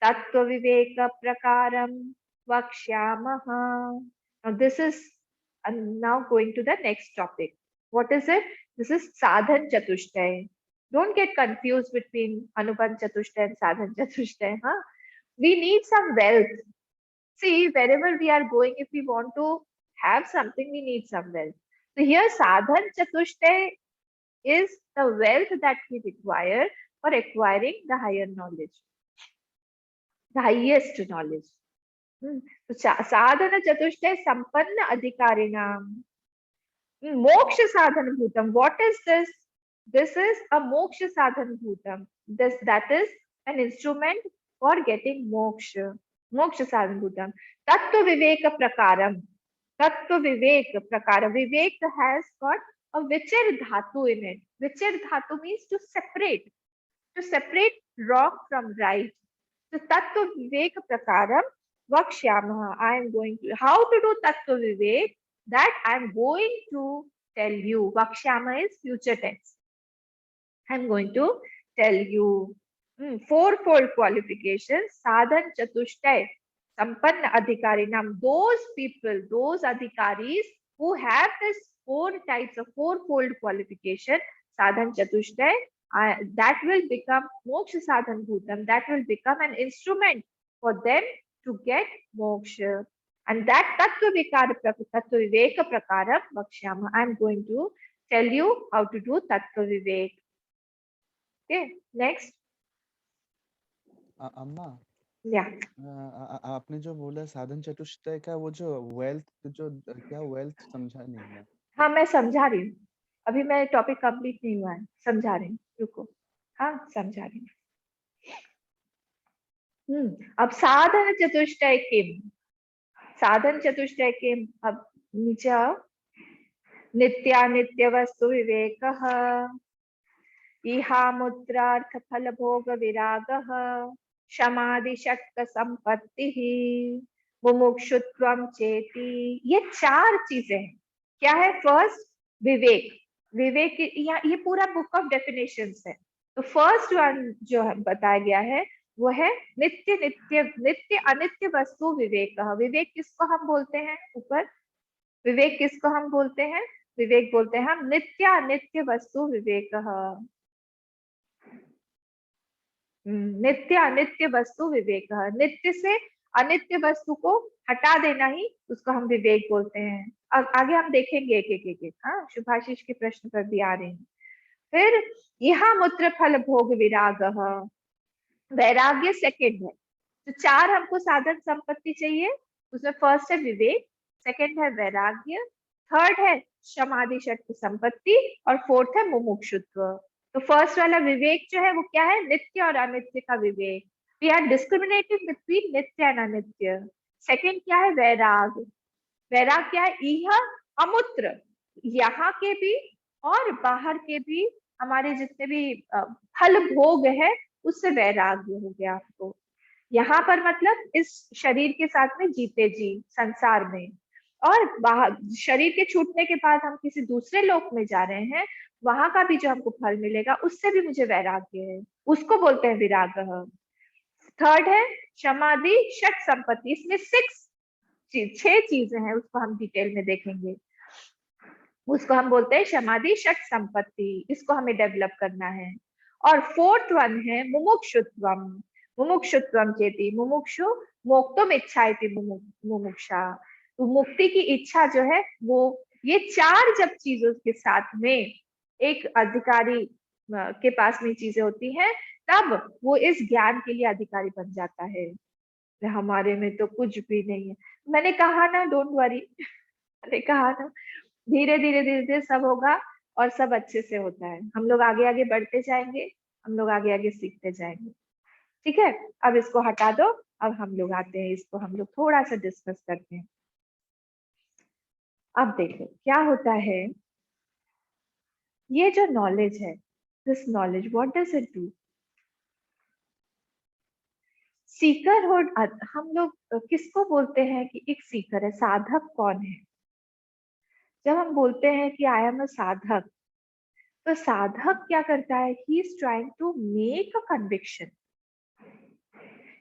Tattva Viveka Prakaram Vakshyamaha. Now this is now going to the next topic. What is it? This is Sadhan Chatushtay. Don't get confused between Anubandha Chatushtay and Sadhan Chatushtay. Huh? We need some wealth. See, wherever we are going, if we want to have something, we need some wealth. So here Sadhan Chatushtay is the wealth that we require for acquiring the higher knowledge, the highest knowledge. So Sadhana Chatushtay Sampanna Adhikarinam. Moksha Sadhana Bhutam. What is this? This is a Moksha Sadhana Bhutam. That is an instrument for getting moksha. Moksha Sadhana Bhutam. Tattva Viveka Prakaram. Tattva Viveka Prakaram. Vivek has got a vichar dhatu in it. Vichar dhatu means to separate wrong from right. So Tattva Viveka Prakaram Vakshyamaha. I am going to, how to do Tattva Vivek? That I am going to tell you. Vakshyama is future tense. I am going to tell you. Fourfold qualifications. Sadhan Chatushtay Sampanna Adhikarinam. Those people, those adhikaris who have this four types of fourfold qualification, Sadhan Chatushtay, that will become Moksha Sadhan Bhutam. That will become an instrument for them to get moksha. And that Tattva Viveka Prakaram Vakshyama. I am going to tell you how to do Tattva Vivek. Okay, next. अम्मा Yeah. आपने जो बोला साधन चतुष्टय का वो जो wealth जो क्या वेल्थ समझा नहीं मैं. हाँ मैं समझा रही हूँ. अभी मैं टॉपिक कंप्लीट नहीं हुआ है. समझा रही हूँ. रुको. हाँ समझा रही हूँ. अब साधन चतुष्टय किम. साधन चतुष्टय के अब नीचे आओ. नित्यानित्य वस्तु विवेकः इहामुत्रार्थ फल भोग विरागः शमादि षट्क संपत्तिः मुमुक्षुत्वम चेति. ये चार चीजें हैं. क्या है? फर्स्ट विवेक. विवेक या ये पूरा बुक ऑफ डेफिनेशंस है। तो फर्स्ट वन जो बताया गया है वो है नित्य नित्य नित्य अनित्य वस्तु विवेक। विवेक किसको हम बोलते हैं? ऊपर विवेक किसको हम बोलते हैं? विवेक बोलते हैं हम नित्य अनित्य वस्तु विवेक। नित्य अनित्य वस्तु विवेक। नित्य से अनित्य वस्तु को हटा देना ही उसको हम विवेक बोलते हैं। अब आगे हम देखेंगे एक एक एक एक। हाँ, शुभाशीष के प्रश्न पर भी आ रहे हैं। फिर यह मूत्र फल भोग विराग। वैराग्य सेकंड है। तो चार हमको साधन संपत्ति चाहिए, उसमें फर्स्ट है विवेक, सेकंड है वैराग्य, थर्ड है समाधि शक्ति संपत्ति और फोर्थ है मुमुक्षुत्व। तो फर्स्ट वाला विवेक जो है वो क्या है? नित्य और अनित्य का विवेक। वी आर डिस्क्रिमिनेटिंग बिटवीन नित्य एंड अनित्य। सेकंड क्या है? वैराग। वैराग क्या है? यह अमूत्र, यहाँ के भी और बाहर के भी हमारे जितने भी फल भोग है उससे वैराग्य हो गया आपको। यहाँ पर मतलब इस शरीर के साथ में जीते जी संसार में, और बाहर शरीर के छूटने के बाद हम किसी दूसरे लोक में जा रहे हैं, वहां का भी जो हमको फल मिलेगा उससे भी मुझे वैराग्य है, उसको बोलते हैं विराग। थर्ड है समाधि षट संपत्ति। इसमें छह चीजें हैं, उसको हम डिटेल में देखेंगे। उसको हम बोलते हैं समाधि षट संपत्ति, इसको हमें डेवलप करना है। और फोर्थ वन है मुमुक्षुत्वम। मुमुक्षुत्वम चेति मुमुक्षु मोक्तुम इच्छाइति मुमुक्षा। तो मुक्ति की इच्छा जो है वो, ये चार जब चीजों के साथ में एक अधिकारी के पास में चीजें होती हैं तब वो इस ज्ञान के लिए अधिकारी बन जाता है। हमारे में तो कुछ भी नहीं है। मैंने कहा ना, डोंट वरी, मैंने कहा ना, धीरे धीरे धीरे धीरे सब होगा और सब अच्छे से होता है। हम लोग आगे आगे बढ़ते जाएंगे, हम लोग आगे आगे सीखते जाएंगे। ठीक है, अब इसको हटा दो। अब हम लोग आते हैं, इसको हम लोग थोड़ा सा डिस्कस करते हैं। अब देखो क्या होता है, ये जो नॉलेज है, this knowledge what does it do? Seekerhood, हम लोग किसको बोलते हैं कि एक सीकर है? साधक कौन है? जब हम बोलते हैं कि आई एम अ साधक, तो साधक क्या करता है? He is trying to make a conviction.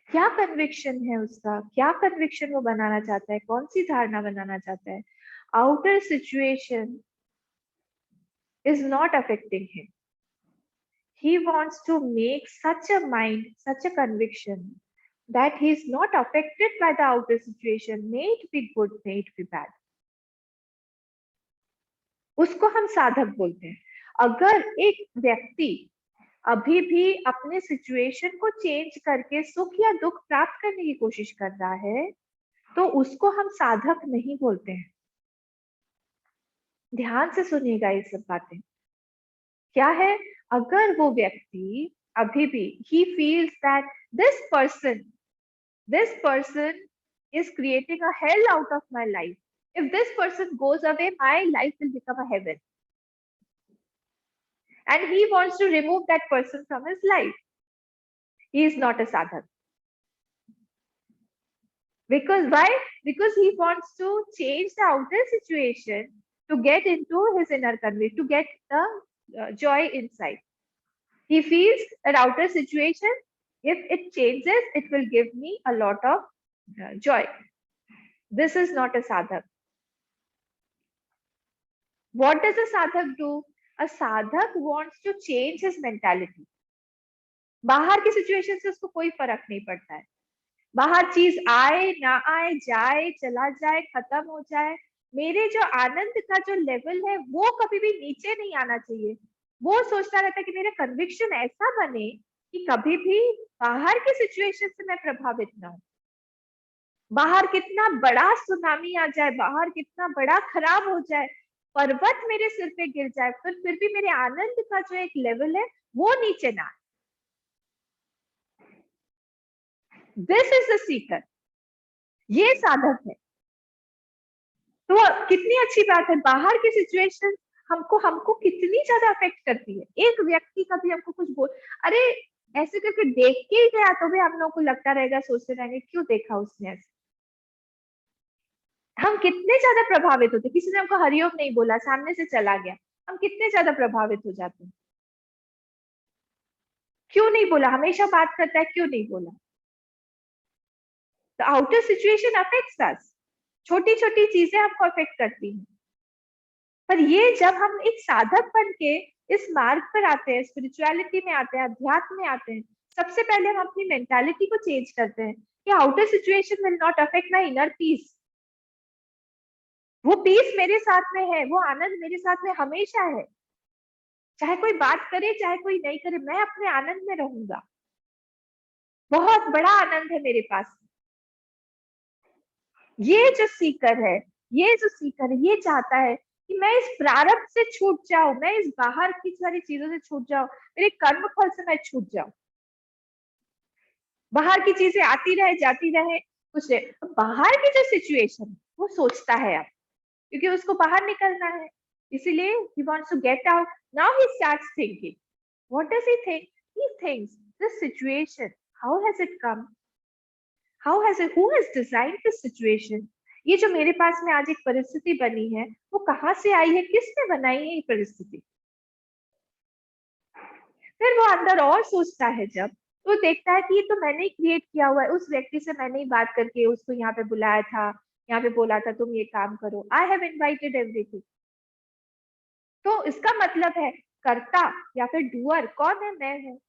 क्या कन्विक्शन है उसका? क्या कन्विक्शन वो बनाना चाहता है? कौन सी धारणा बनाना चाहता है? Outer situation is not affecting him. He wants to make such a mind, such a conviction that he is not affected by the outer situation, may it be good, may it be bad. उसको हम साधक बोलते हैं। अगर एक व्यक्ति अभी भी अपने सिचुएशन को चेंज करके सुख या दुख प्राप्त करने की कोशिश कर रहा है, तो उसको हम साधक नहीं बोलते हैं। ध्यान से सुनिएगा ये सब बातें। क्या है? अगर वो व्यक्ति अभी भी he feels that this person is creating a hell out of my life. If this person goes away, my life will become a heaven. And he wants to remove that person from his life. He is not a sadhak. Because why? Because he wants to change the outer situation to get into his inner conviction, to get the joy inside. He feels that outer situation, if it changes, it will give me a lot of joy. This is not a sadhak. What does a sadhak do? A sadhak wants to change his mentality. बाहर की situation से उसको कोई फर्क नहीं पड़ता है। बाहर चीज आए ना आए, जाए चला जाए, खत्म हो जाए, मेरे जो आनंद का जो लेवल है वो कभी भी नीचे नहीं आना चाहिए। वो सोचता रहता है कि मेरा कन्विक्शन ऐसा बने कि कभी भी बाहर की सिचुएशन से मैं प्रभावित ना हूं। बाहर कितना बड़ा सुनामी आ जाए, बाहर कितना बड़ा खराब हो जाए, पर्वत मेरे सिर पे गिर जाए, फिर भी मेरे आनंद का जो एक लेवल है वो नीचे ना आए। दिस इज द सीकर, ये साधक है। तो कितनी अच्छी बात है, बाहर की सिचुएशन हमको कितनी ज्यादा अफेक्ट करती है। एक व्यक्ति कभी हमको कुछ बोल, अरे ऐसे करके देख के ही गया तो भी हम लोग को लगता रहेगा, सोचते रहेंगे क्यों देखा उसने ऐसे। हम कितने ज्यादा प्रभावित होते। किसी ने हमको हरिओम नहीं बोला, सामने से चला गया, हम कितने ज्यादा प्रभावित हो जाते हैं। क्यों नहीं बोला, हमेशा बात करता है, क्यों नहीं बोला। तो आउटर सिचुएशन अफेक्ट्स अस, छोटी छोटी चीजें हमको अफेक्ट करती हैं। पर ये जब हम एक साधक बन के इस मार्ग पर आते हैं, स्पिरिचुअलिटी में आते हैं, अध्यात्म में आते हैं, सबसे पहले हम अपनी मेंटालिटी को चेंज करते हैं कि outer situation will not affect my inner peace. वो पीस मेरे साथ में है, वो आनंद मेरे साथ में हमेशा है। चाहे कोई बात करे, चाहे कोई नहीं करे, मैं अपने आनंद में रहूंगा। बहुत बड़ा आनंद है मेरे पास। ये जो सीकर है, ये चाहता है कि मैं इस प्रारब्ध से छूट जाऊं, मैं इस बाहर की सारी चीजों से छूट जाऊं, मेरे कर्म फल से मैं छूट जाऊं। बाहर की चीजें आती रहे, जाती रहे, कुछ बाहर की जो सिचुएशन वो सोचता है अब, क्योंकि उसको बाहर निकलना है, इसीलिए he wants to get out. Now he starts thinking. What does he think? He thinks this situation, how has it come? Who has designed this situation? ये जो मेरे पास में आज एक परिस्थिति बनी है, वो कहाँ से आई है, किसने बनाई है ये परिस्थिति। फिर वो अंदर और सोचता है, जब तो देखता है कि ये तो मैंने ही क्रिएट किया हुआ है, उस व्यक्ति से मैंने ही बात करके उसको यहाँ पे बुलाया था, यहाँ पे बोला था तुम ये काम करो, आई हैव इनवाइटेड एवरीथिंग। तो इसका मतलब है कर्ता या फिर डूअर कौन है, मैं हूँ।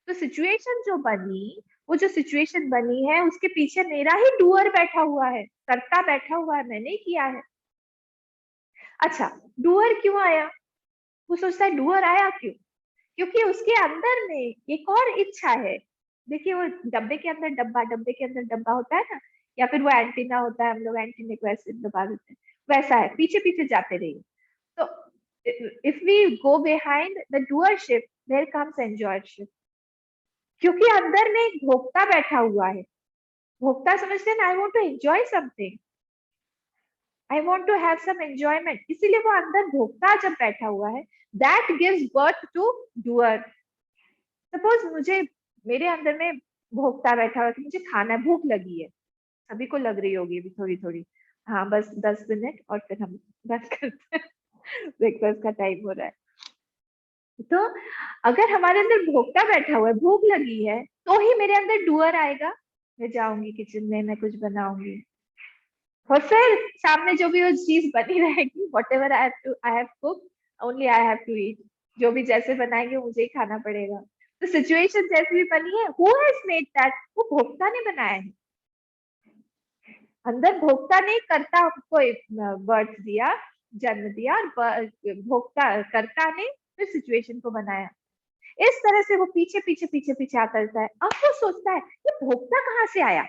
तो सिचुएशन जो बनी, वो जो सिचुएशन बनी है उसके पीछे मेरा ही डूअर बैठा हुआ है, कर्ता बैठा हुआ है, मैंने ही किया है। अच्छा, डूअर क्यों आया? वो सोचता है डूअर आया क्यों, क्योंकि उसके अंदर में एक और इच्छा है। देखिए वो डब्बे के अंदर डब्बा होता है ना, या फिर वो एंटीना होता है, हम लोग एंटीने को ऐसे दबा देते हैं, वैसा है, पीछे पीछे जाते रहिए। तो if we go behind the doership, there comes enjoyership. क्योंकि अंदर में एक भोक्ता बैठा हुआ है, भोक्ता समझते हैं ना, I want to enjoy something, I want to have some enjoyment, इसीलिए वो अंदर भोक्ता जब बैठा हुआ है, that gives birth to doer. Suppose मुझे, मेरे अंदर में भोक्ता बैठा हुआ है कि मुझे खाना, भूख लगी है, सभी को लग रही होगी अभी थोड़ी थोड़ी, हाँ बस 10 मिनट और फिर हम बंद करते हैं, ब्रेकफास्ट का टाइम हो रहा है। तो अगर हमारे अंदर भोक्ता बैठा हुआ है, भूख लगी है, तो ही मेरे अंदर डूअर आएगा, मैं जाऊंगी किचन में, मैं कुछ बनाऊंगी, और फिर सामने जो भी वो चीज बनी रहेगी, whatever I have cooked, only I have to eat, जो भी जैसे बनाएंगे मुझे ही खाना पड़ेगा। तो सिचुएशन जैसी भी बनी है, who has made that? वो भोक्ता ने बनाया है। अंदर भोक्ता ने कर्ता को बर्थ दिया, जन्म दिया, और भोक्ता कर्ता ने फिर सिचुएशन को बनाया। इस तरह से वो पीछे पीछे पीछे पीछे आ करता है। अब वो सोचता है ये भोक्ता कहाँ से आया,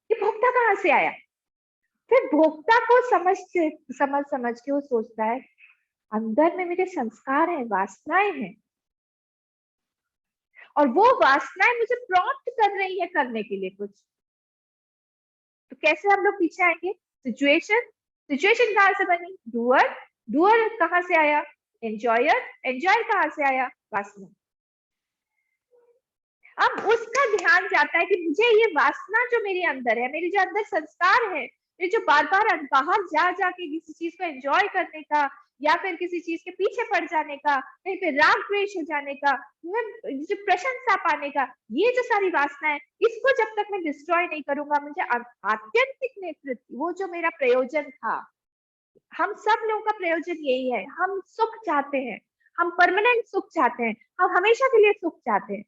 ये भोक्ता कहाँ से आया। फिर भोक्ता को समझ के वो सोचता है अंदर में मेरे संस्कार हैं, वासनाएं हैं, और वो वासनाएं मुझे प्रॉम्प्ट कर रही है करने के लिए कुछ। तो कैसे हम लोग पीछे आएंगे? सिचुएशन कहाँ से बनी? डूअर कहाँ से आया? एंजॉयर कहाँ से आया? वासना। अब उसका ध्यान जाता है कि मुझे ये वासना जो मेरे अंदर है, मेरे जो अंदर संस्कार है, ये जो बार बार बाहर जा जाके किसी चीज को एंजॉय करने का, या फिर किसी चीज के पीछे पड़ जाने का, कहीं पे राग द्वेष हो जाने का, जो प्रशंसा पाने का, ये जो सारी वासना है, इसको जब तक मैं डिस्ट्रॉय नहीं करूंगा, मुझे आत्यंतिक नेतृत्व, वो जो मेरा प्रयोजन था, हम सब लोगों का प्रयोजन यही है, हम सुख चाहते हैं, हम परमानेंट सुख चाहते हैं, हम हमेशा के लिए सुख चाहते हैं,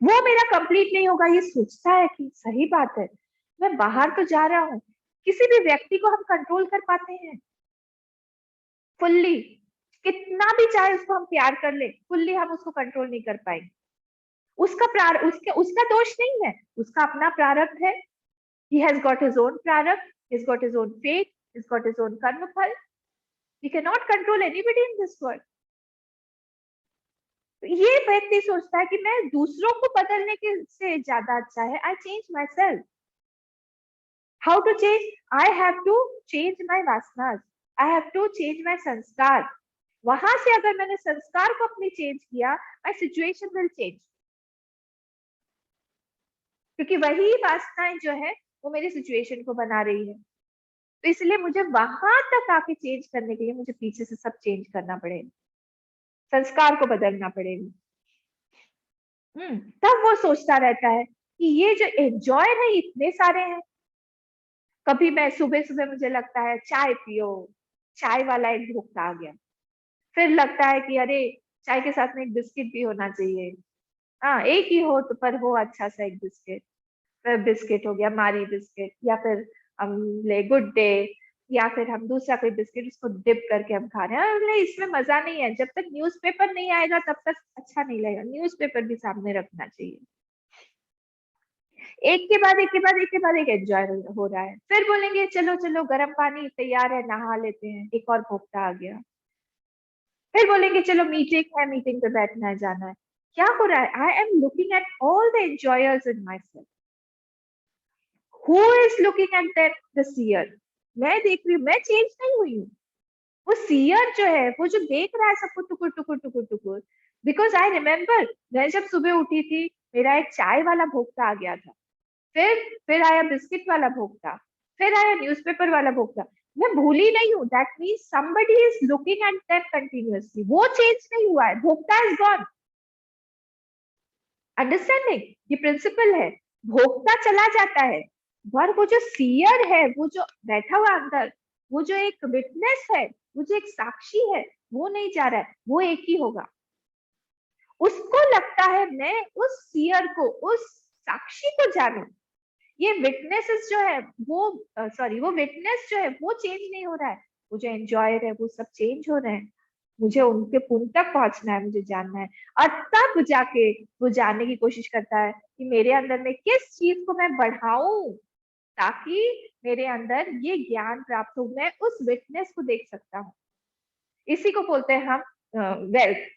वो मेरा कंप्लीट नहीं होगा। ये सोचता है कि सही बात है, मैं बाहर तो जा रहा हूँ, किसी भी व्यक्ति को हम कंट्रोल कर पाते हैं फुल्ली, कितना भी चाहे उसको हम प्यार कर ले, फुल्ली हम उसको कंट्रोल नहीं कर पाएंगे। उसका दोष नहीं है, उसका अपना प्रारब्ध है। He has got his own प्रारब्ध, he's got his own fate, he's got his own कर्म फल. We cannot control anybody in this world. ये व्यक्ति सोचता है कि मैं दूसरों को बदलने के से ज्यादा अच्छा है, I change myself. How to change? I have to change my vasanas. I have to change my संस्कार. वहां से अगर मैंने संस्कार को अपनी चेंज किया, my situation will change. क्योंकि वही वासनाएं जो है वो मेरी सिचुएशन को बना रही है। तो इसलिए मुझे वहां तक आके चेंज करने के लिए मुझे पीछे से सब चेंज करना पड़ेगा, संस्कार को बदलना पड़ेगा। तब वो सोचता रहता है कि ये जो एंजॉय है इतने सारे हैं। कभी मैं सुबह सुबह मुझे लगता है चाय पियो, चाय वाला एक भुगता आ गया। फिर लगता है कि अरे चाय के साथ में एक बिस्किट भी होना चाहिए। हाँ, एक ही हो तो पर हो अच्छा सा एक बिस्किट। फिर बिस्किट हो गया मारी बिस्किट, या फिर हम ले गुड डे, या फिर हम दूसरा कोई बिस्किट उसको डिप करके हम खा रहे हैं। अरे इसमें मजा नहीं है, जब तक न्यूज़पेपर नहीं आएगा तब तक अच्छा नहीं लगेगा। न्यूज़पेपर भी सामने रखना चाहिए। एक के बाद एक के बाद एक के बाद एक एंजॉय हो रहा है। फिर बोलेंगे चलो चलो गर्म पानी तैयार है, नहा लेते हैं, एक और भोक्ता आ गया। फिर बोलेंगे चलो मीटिंग है, मीटिंग पे बैठना है, जाना है। क्या हो रहा है? I am looking at all the enjoyers in my self. Who is looking at that? The seer. मैं देख रही हूँ, मैं चेंज नहीं हुई हूँ। वो सीयर जो है, वो जो देख रहा है सबको टुकुर टुकुर टुकुर टुकुर। बिकॉज आई रिमेम्बर, मैं जब सुबह उठी थी, मेरा एक चाय वाला भोक्ता आ गया था। फिर आया बिस्किट वाला भोक्ता, फिर आया न्यूज़पेपर वाला भोक्ता। मैं भूली नहीं हूँ। That means somebody is looking at them continuously। वो चेंज नहीं हुआ है, भोक्ता इज गॉन। अंडरस्टैंडिंग? ये प्रिंसिपल है। भोक्ता चला जाता है, पर वो जो सीयर है, वो जो बैठा हुआ अंदर, वो जो एक विटनेस है, वो जो एक साक्षी है, वो नहीं जा रहा है, वो एक ही होगा। उसको लगता है मैं उस सीयर को, उस साक्षी को जानूं। ये विटनेसेस जो है वो वो विटनेस जो है वो चेंज नहीं हो रहा है। वो जो एंजॉयर है वो सब चेंज हो रहे हैं। मुझे उनके पुण्य तक पहुंचना है, मुझे जानना है। और तब जाके वो जानने की कोशिश करता है कि मेरे अंदर में किस चीज को मैं बढ़ाऊं ताकि मेरे अंदर ये ज्ञान प्राप्त हो, मैं उस विटनेस को देख सकता हूँ। इसी को बोलते हैं हम वेल्थ।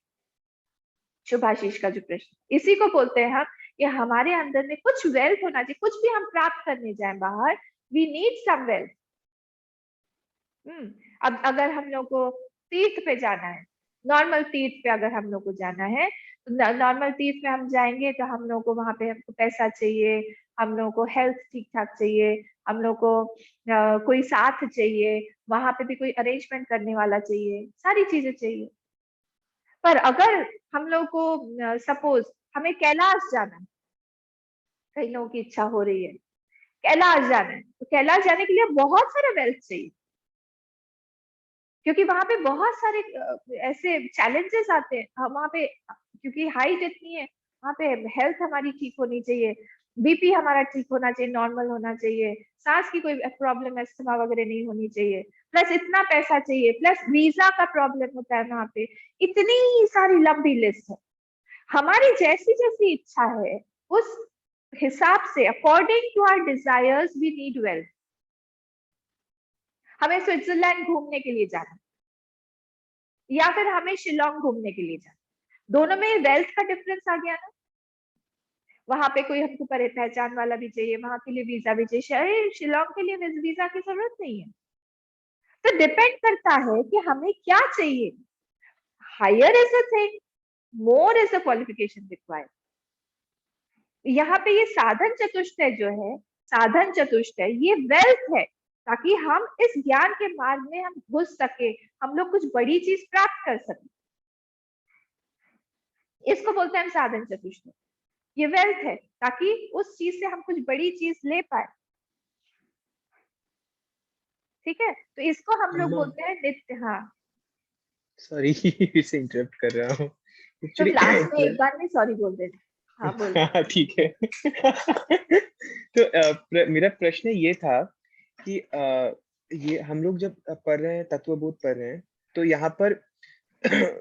शुभाशीष का जो प्रश्न, इसी को बोलते हैं हम कि हमारे अंदर में कुछ वेल्थ होना चाहिए। कुछ भी हम प्राप्त करने जाए बाहर, वी नीड सम वेल्थ। अब अगर हम लोग को तीर्थ पे जाना है, नॉर्मल तीर्थ पे अगर हम लोग को जाना है, तो नॉर्मल तीर्थ में हम जाएंगे तो हम लोग को वहां पे हमको पैसा चाहिए, हम लोग को हेल्थ ठीक ठाक चाहिए, हम लोग को कोई साथ चाहिए, वहां पे भी कोई अरेंजमेंट करने वाला चाहिए, सारी चीजें चाहिए। पर अगर हम लोग को सपोज हमें कैलाश जाना है, कई लोगों की इच्छा हो रही है कैलाश जाना है, तो कैलाश जाने के लिए बहुत सारा वेल्थ चाहिए, क्योंकि वहां पे बहुत सारे ऐसे चैलेंजेस आते हैं वहां पे। क्योंकि हाइट इतनी है, वहां पे हेल्थ हमारी ठीक होनी चाहिए, बीपी हमारा ठीक होना चाहिए, नॉर्मल होना चाहिए, सांस की कोई प्रॉब्लम अस्थमा वगैरह नहीं होनी चाहिए, प्लस इतना पैसा चाहिए, प्लस वीजा का प्रॉब्लम होता है वहां पे। इतनी सारी लंबी लिस्ट है। हमारी जैसी जैसी इच्छा है उस हिसाब से, according to our desires, we need wealth. हमें स्विट्जरलैंड घूमने के लिए जाना, या फिर हमें शिलोंग घूमने के लिए जाना, दोनों में वेल्थ का डिफरेंस आ गया ना। वहां पे कोई हमको पहचान वाला भी चाहिए, वहां के लिए वीजा भी चाहिए। शिलोंग के लिए वीजा की जरूरत नहीं है। तो डिपेंड करता है कि हमें क्या चाहिए। Higher is a thing, more is a qualification required. यहाँ पे ये साधन चतुष्टय जो है, साधन चतुष्टय ये वेल्थ है, ताकि हम इस ज्ञान के मार्ग में हम घुस सके, हम लोग कुछ बड़ी चीज प्राप्त कर सके। इसको बोलते हैं हम साधन चतुष्टय। ये वेल्थ है ताकि उस चीज से हम कुछ बड़ी चीज ले पाए। ठीक है, तो इसको हम लोग बोलते हैं नित्य। हाँ सॉरी फिर से इंटरप्ट कर रहा हूँ तुम एक्चुअली। लास्ट में एक बार में सॉरी बोल देना। हाँ बोल। हाँ ठीक है। तो मेरा प्रश्न ये था कि ये हम लोग जब पढ़ रहे हैं, तत्वबोध पढ़ रहे हैं, तो यहाँ पर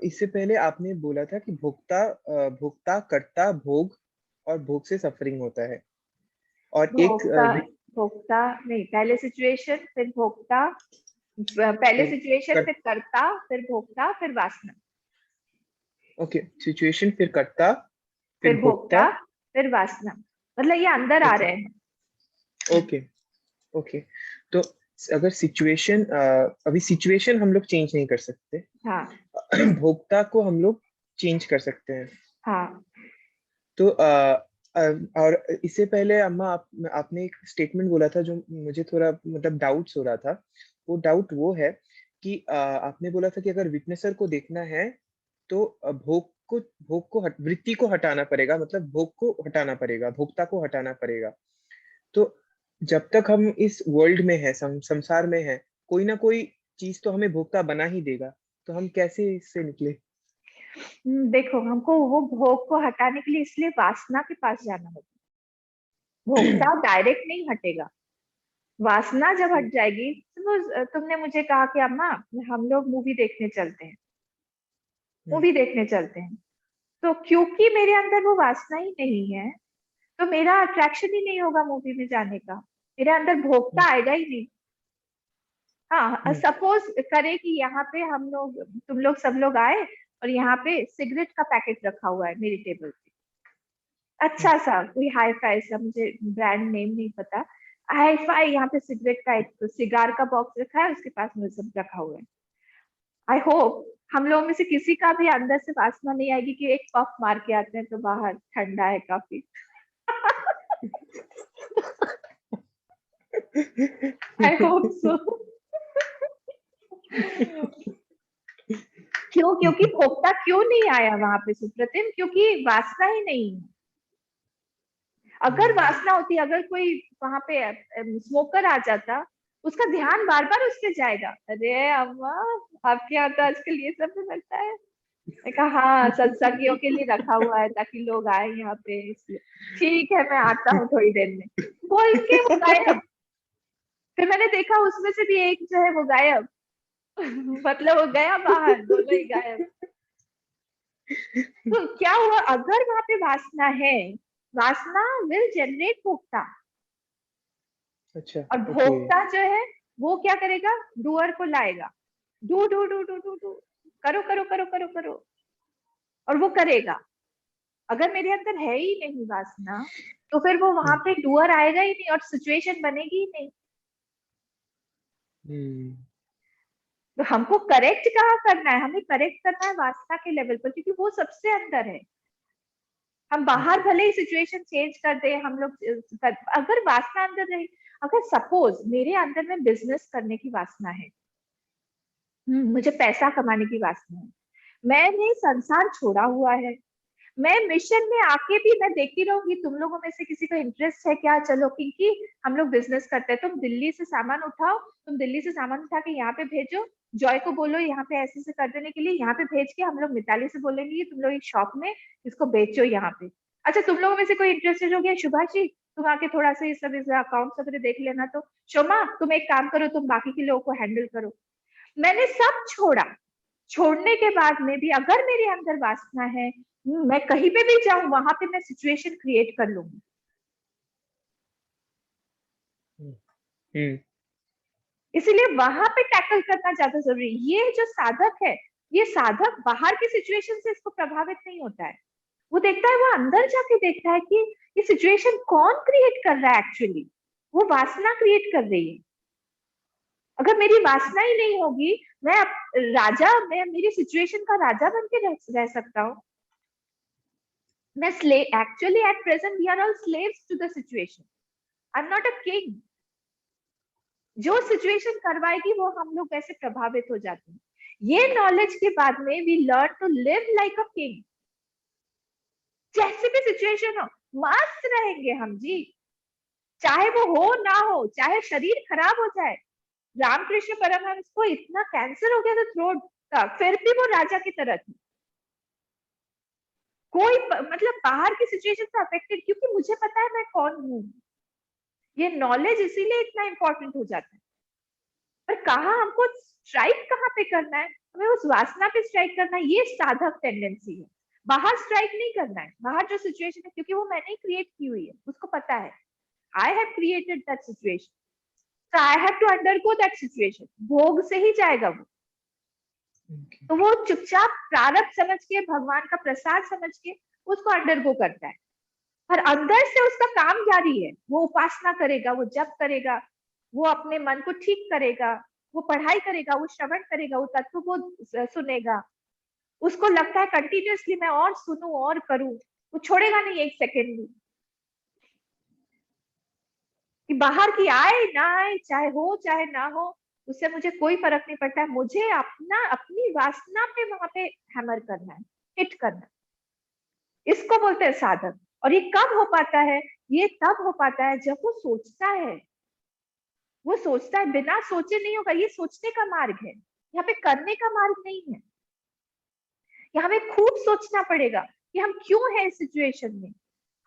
इससे पहले आपने बोला था कि भोक्ता कर्ता भोग और भोग से सफरिंग होता है। और एक भोक्ता भोक्ता नहीं, पहले सिचुएशन फिर भोक्ता, पहले सिचुएशन फिर कर्ता फिर भोक्ता फिर वासना। ओके, सिचुएशन फिर कर्ता फिर भोक्ता फिर वासना, मतलब ये अंदर आ रहे हैं। Okay okay. तो अगर सिचुएशन, अभी सिचुएशन हम लोग चेंज नहीं कर सकते, हाँ भोक्ता को हम लोग चेंज कर सकते हैं। हाँ। तो और इससे पहले अम्मा आपने एक स्टेटमेंट बोला था जो मुझे थोड़ा मतलब डाउट्स हो रहा था। वो डाउट वो है कि आपने बोला था कि अगर विटनेसर को देखना है तो भोग को वृत्ति को हटाना पड़ेगा, मतलब भोग को हटाना पड़ेगा, भोक्ता को हटाना पड़ेगा। तो जब तक हम इस वर्ल्ड में है, संसार में है, कोई ना कोई चीज तो हमें भोक्ता बना ही देगा। तो हम कैसे इससे निकले? देखो, हमको वो भोग को हटाने के लिए इसलिए वासना के पास जाना होगा। भोक्ता डायरेक्ट नहीं हटेगा, वासना जब हट जाएगी। तुमने मुझे कहा कि अम्मा हम लोग मूवी देखने चलते हैं, मूवी देखने चलते हैं, तो क्योंकि मेरे अंदर वो वासना ही नहीं है तो मेरा अट्रैक्शन ही नहीं होगा मूवी में जाने का, मेरे अंदर भोक्ता आएगा ही नहीं। हाँ, सपोज करे कि यहाँ पे हम लोग, तुम लोग सब लोग आए और यहाँ पे सिगरेट का पैकेट रखा हुआ है मेरी टेबल पे, अच्छा सा कोई हाई फाई सा, मुझे ब्रांड नेम नहीं पता, हाई फाई यहाँ पे सिगरेट का एक सिगार का बॉक्स रखा है, उसके पास में सब रखा हुआ है। आई होप हम लोगों में से किसी का भी अंदर से वासना नहीं आएगी कि एक पफ मार के आते हैं तो बाहर ठंडा है काफी। I hope so. क्यों? क्योंकि भोक्ता क्यों नहीं आया वहां पे सुप्रतिम? क्योंकि वासना ही नहीं है। अगर वासना होती, अगर कोई वहां पे स्मोकर आ जाता, उसका ध्यान बार बार उस पे जाएगा, अरे अम्मा आपके यहाँ तो आजकल ये सब भी लगता है। मैं कहा हाँ, सत्संगियों के लिए रखा हुआ है ताकि लोग आए यहाँ पे, इसलिए ठीक है मैं आता हूँ थोड़ी देर में, बोल के वो गायब। फिर मैंने देखा उसमें से भी एक जो है वो गायब। मतलब वो गया बाहर, दोनों ही गायब। तो क्या हुआ? अगर वहां पे वासना है, वासना विल जनरेट भोक्ता, अच्छा, और भोक्ता जो है वो क्या करेगा? डूअर को लाएगा, do do do do do do, करो करो करो करो करो, और वो करेगा। अगर मेरे अंदर है ही नहीं वासना तो फिर वो वहां पे डूअर आएगा ही नहीं और सिचुएशन बनेगी ही नहीं। तो हमको करेक्ट कहाँ करना है? हमें करेक्ट करना है वासना के लेवल पर, क्योंकि वो सबसे अंदर है। हम बाहर भले ही सिचुएशन चेंज कर दे, हम लोग अगर वासना अंदर रहे, अगर सपोज मेरे अंदर में बिजनेस करने की वासना है, मुझे पैसा कमाने की वासना है, मैंने संसार छोड़ा हुआ है, मैं मिशन में आके भी मैं देखती रहूंगी तुम लोगों में से किसी को इंटरेस्ट है क्या, चलो क्योंकि हम लोग बिजनेस करते हैं, तुम दिल्ली से सामान उठाओ, तुम दिल्ली से सामान उठा के यहाँ पे भेजो, जॉय को बोलो यहाँ पे ऐसे से कर देने के लिए, यहाँ पे भेज के हम लोग मिताली से बोलेंगे कि तुम लोग एक शॉप में इसको बेचो यहाँ पे। अच्छा, तुम लोगों में से कोई इंटरेस्टेड हो गया, सुभाषी तुम आके थोड़ा सा ये सब अकाउंट वगैरह देख लेना, तो शोमा तुम एक काम करो, तुम बाकी के लोगों को हैंडल करो। मैंने सब छोड़ा, छोड़ने के बाद में भी अगर मेरे अंदर वासना है, मैं कहीं पे भी जाऊं वहां पे मैं सिचुएशन क्रिएट कर लूंगी। इसीलिए वहां पे टैकल करना ज्यादा जरूरी है। ये जो साधक है, ये साधक बाहर की सिचुएशन से इसको प्रभावित नहीं होता है, वो देखता है, वो अंदर जाके देखता है कि ये सिचुएशन कौन क्रिएट कर रहा है एक्चुअली, वो वासना क्रिएट कर रही है। अगर मेरी वासना ही नहीं होगी, मैं मैं मेरी सिचुएशन का राजा बन के रह सकता हूँ। मैं slave, actually at present we are all slaves to the situation. I'm not a king. जो सिचुएशन करवाएगी वो हम लोग वैसे प्रभावित हो जाते हैं। ये नॉलेज के बाद में we learn to live like a king. जैसे भी सिचुएशन हो मस्त रहेंगे हम जी, चाहे वो हो ना हो, चाहे शरीर खराब हो जाए। रामकृष्ण परमहंस को इतना कैंसर हो गया था थ्रोट का, फिर भी वो राजा की तरह थी। कोई मतलब बाहर की सिचुएशन से अफेक्टेड, क्योंकि मुझे पता है मैं कौन हूँ। ये नॉलेज इसीलिए इतना इंपॉर्टेंट हो जाता है। पर कहाँ हमको स्ट्राइक कहाँ पे करना है? हमें उस वासना पे स्ट्राइक करना है। ये साधक टेंडेंसी है, बाहर स्ट्राइक नहीं करना है। बाहर जो सिचुएशन है, क्योंकि वो मैंने ही क्रिएट की हुई है, उसको पता है I have created that situation, so I have to undergo that situation. भोग से ही जाएगा वो। तो वो चुपचाप प्रारब्ध समझ के, भगवान का प्रसाद समझ के उसको अंडरगो करता है, पर अंदर से उसका काम जारी है। वो उपासना करेगा, वो जप करेगा, वो अपने मन को ठीक करेगा, वो पढ़ाई करेगा, वो श्रवण करेगा, वो तत्व को सुनेगा। उसको लगता है कंटिन्यूअसली मैं और सुनूं और करूं, वो छोड़ेगा नहीं एक सेकेंड भी। कि बाहर की आए ना आए, चाहे हो चाहे ना हो, उससे मुझे कोई फर्क नहीं पड़ता है, मुझे अपनी वासना पे वहां पे हैमर करना है, हिट करना है। इसको बोलते हैं साधक। और ये कब हो पाता है? ये तब हो पाता है जब वो सोचता है। वो सोचता है, बिना सोचे नहीं होगा। ये सोचने का मार्ग है, यहाँ पे करने का मार्ग नहीं है। यहाँ पे खूब सोचना पड़ेगा कि हम क्यों है इस सिचुएशन में,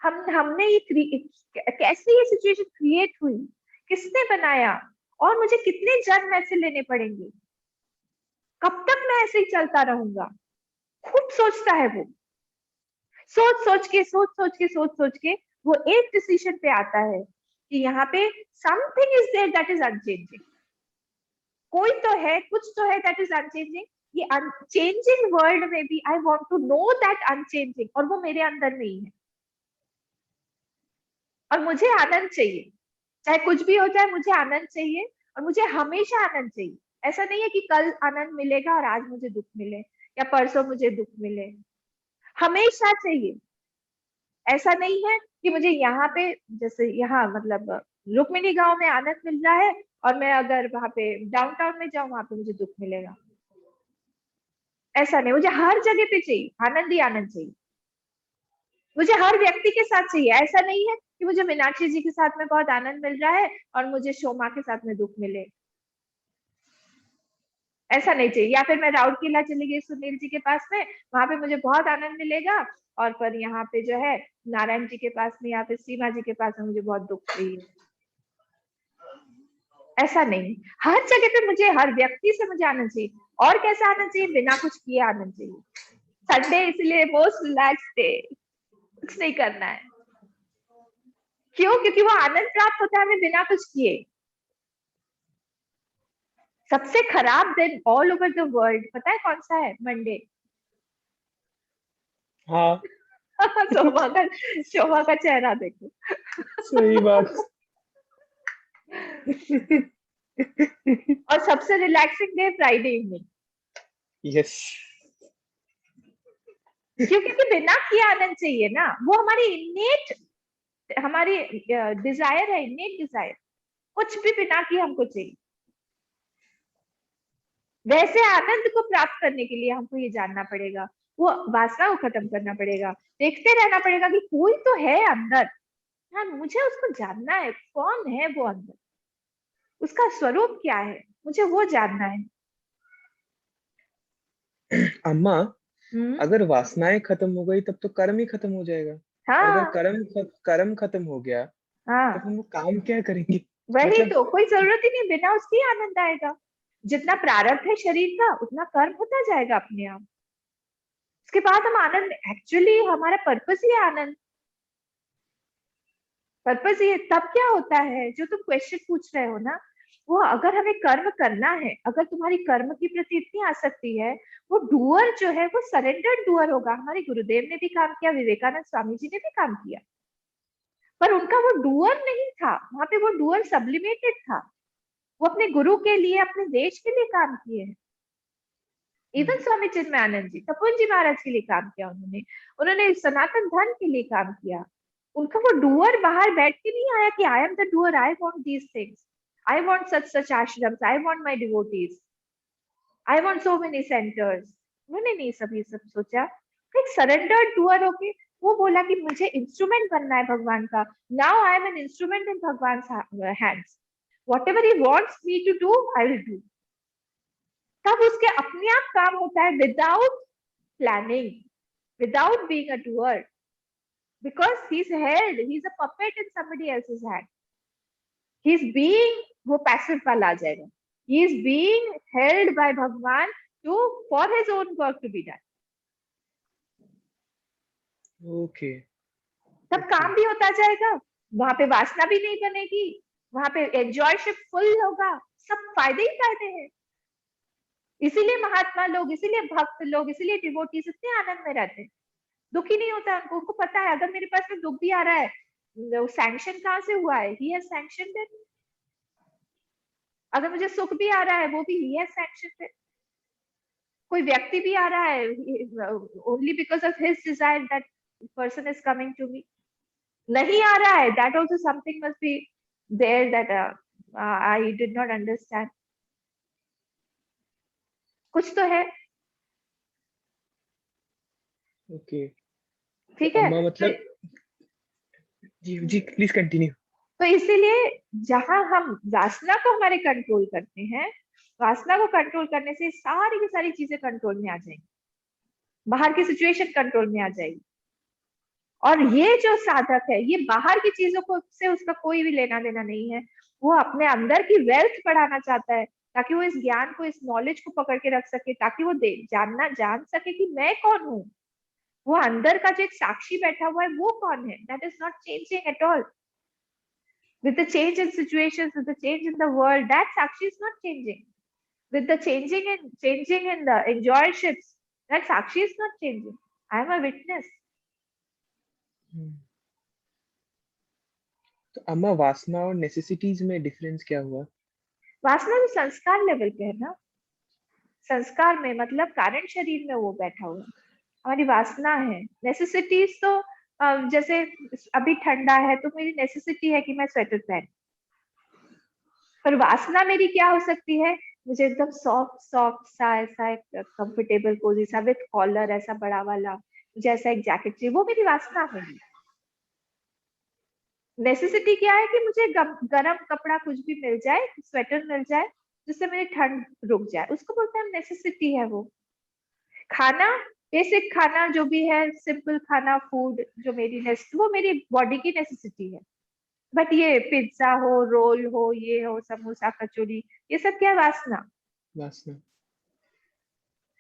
हमने ये कैसे ये सिचुएशन क्रिएट हुई, किसने बनाया, और मुझे कितने जन्म ऐसे लेने पड़ेंगे, कब तक मैं ऐसे ही चलता रहूंगा। खूब सोचता है वो, सोच सोच के वो एक डिसीजन पे आता है कि यहाँ पे something is there that is unchanging. कोई तो है, कुछ तो है दैट इज अनचेंजिंग। ये अनचेंजिंग वर्ल्ड में भी I want to know that unchanging, और वो मेरे अंदर नहीं है। और मुझे आनंद चाहिए, चाहे कुछ भी हो जाए, मुझे आनंद चाहिए, और मुझे हमेशा आनंद चाहिए। ऐसा नहीं है कि कल आनंद मिलेगा और आज मुझे दुख मिले, या परसों मुझे दुख मिले। हमेशा चाहिए। ऐसा नहीं है कि मुझे यहाँ पे, जैसे यहाँ मतलब रुक्मिणी गांव में आनंद मिल रहा है, और मैं अगर वहां पे डाउनटाउन में जाऊं, वहां पे मुझे दुख मिलेगा। ऐसा नहीं, मुझे हर जगह पे चाहिए, आनंद ही आनंद चाहिए। मुझे हर व्यक्ति के साथ चाहिए। ऐसा नहीं है कि मुझे मीनाक्षी जी के साथ में बहुत आनंद मिल रहा है और मुझे शोमा के साथ में दुख मिले। ऐसा नहीं चाहिए। या फिर मैं राउरकेला चली गई सुनील जी के पास में, वहां पे मुझे बहुत आनंद मिलेगा, और पर यहाँ पे जो है नारायण जी के पास में या फिर सीमा जी के पास में मुझे बहुत दुख चाहिए। ऐसा नहीं, हर जगह पे मुझे, हर व्यक्ति से मुझे आनंद चाहिए। और कैसा आनंद चाहिए? बिना कुछ किए आनंद चाहिए। संडे इसलिए मोस्ट रिलैक्स डे, कुछ नहीं करना है। क्यों? क्योंकि वो आनंद प्राप्त होता है हमें बिना कुछ किए। सबसे खराब दिन ऑल ओवर द वर्ल्ड पता है कौन सा है? मंडे। हाँ शोभा का चेहरा देखो। सही बात। और सबसे relaxing day Friday evening. Yes. क्योंकि बिना किए आनंद चाहिए ना, वो हमारी इनेट, हमारी डिजायर है, इनेट डिजायर। कुछ भी बिना किए हमको चाहिए। वैसे आनंद को प्राप्त करने के लिए हमको ये जानना पड़ेगा, वो वासना को खत्म करना पड़ेगा, देखते रहना पड़ेगा कि कोई तो है अंदर। हाँ, मुझे उसको जानना है, कौन है वो अंदर, उसका स्वरूप क्या है, मुझे वो जानना है। अम्मा, अगर वासनाएं खत्म हो गई तब तो कर्म ही खत्म हो जाएगा। और अगर हाँ कर्म खत्म हो गया तो हाँ, हम लोग काम क्या करेंगे? वही मतलब तो, कोई जरूरत ही नहीं, बिना उसके ही आनंद आएगा। जितना प्रारब्ध है शरीर का, उतना कर्म होता जाएगा अपने आप। उसके बाद हम आनंद, एक्चुअली हमारा पर्पस ही है आनंद। पर्पस ये तब क्या होता है, जो तुम क्वेश्चन पूछ रहे हो ना, वो अगर हमें कर्म करना है, अगर तुम्हारी कर्म के प्रति इतनी आसक्ति है, वो डूअर जो है वो सरेंडर्ड डूअर होगा। हमारे गुरुदेव ने भी काम किया, विवेकानंद स्वामी जी ने भी काम किया, पर उनका वो डूअर नहीं था, वहां पे वो डूअर सब्लिमेटेड था। वो अपने गुरु के लिए, अपने देश के लिए काम किए हैं। इवन स्वामी चिन्मयानंद जी, तपोवन जी महाराज के लिए काम किया उन्होंने। उन्होंने सनातन धर्म के लिए काम किया। उनका वो डूअर बाहर बैठ के नहीं आया कि I am the doer, I want these things, I want such ashrams, I want my devotees, I want so many centres. उन्होंने नहीं सब ये सब सोचा। एक सरेंडर्ड डूअर होके वो बोला कि मुझे इंस्ट्रूमेंट बनना है भगवान का। Now I am an instrument in भगवान hands, whatever he wants me to do I will do. तब उसके अपने आप काम होता है, without planning, without being a doer, because he's a puppet in somebody else's hand. He's being, वो passive वाला आ जाएगा, he is being held by भगवान to, for his own work to be done. Okay. तब काम भी होता जाएगा, वहां पे वासना भी नहीं बनेगी, वहां पे एंजॉयशिप फुल होगा, सब फायदे ही फायदे हैं। इसीलिए महात्मा लोग, इसीलिए भक्त लोग, इसीलिए डिवोटीज इतने आनंद में रहते हैं, दुखी नहीं होता उनको। उनको पता है अगर मेरे पास में दुख भी आ रहा है, सैंक्शन कहाँ से हुआ है? He has sanctioned it. अगर मुझे सुख भी आ रहा है, वो भी ही हैज सैंक्शनड इट। कोई व्यक्ति भी आ रहा है, only because of his desire that person is coming to me. नहीं आ रहा है, that also something must be there that I did not understand? कुछ तो है, ओके। ठीक है? अम्मा मतलब जी जी प्लीज कंटिन्यू। तो इसीलिए जहां हम वासना को हमारे कंट्रोल करते हैं, वासना को कंट्रोल करने से सारी की सारी चीजें कंट्रोल में आ जाएंगी, बाहर की सिचुएशन कंट्रोल में आ जाएगी। और ये जो साधक है, ये बाहर की चीजों को से उसका कोई भी लेना देना नहीं है, वो अपने अंदर की वेल्थ बढ़ाना चाहता है, ताकि वो इस ज्ञान को, इस नॉलेज को पकड़ के रख सके, ताकि वो जान सके कि मैं कौन हूँ। वो अंदर का जो एक साक्षी बैठा हुआ है, वो कौन है? That is not changing at all with the change in situations, with the change in the world. That sakshi is not changing. With the changing in the enjoyships, that sakshi is not changing. I am a witness. तो अम्मा वासना और necessities में difference क्या हुआ? वासना तो संस्कार लेवल पे है ना, संस्कार में मतलब कारण शरीर में वो बैठा हुआ है, हमारी वासना है। नेसेसिटीज तो जैसे अभी ठंडा है तो मेरी नेसेसिटी है कि मैं स्वेटर पहन, पर वासना मेरी क्या हो सकती है? मुझे एकदम सॉफ्ट सॉफ्ट सा, ऐसा एक कंफर्टेबल कोजी सा विथ कॉलर ऐसा बड़ा वाला, मुझे ऐसा एक जैकेट चाहिए, वो मेरी वासना है। नेसेसिटी क्या है कि मुझे गरम कपड़ा कुछ भी मिल जाए, स्वेटर मिल जाए, जिससे मेरी ठंड रुक जाए, उसको बोलते हैं नेसेसिटी है। वो खाना, बेसिक खाना जो भी है, सिंपल खाना, फूड जो मेरी वो मेरी बॉडी की नेसेसिटी है। बट ये पिज्जा हो, रोल हो, ये हो, समोसा, कचौरी, ये सब क्या है? वासना। वासना।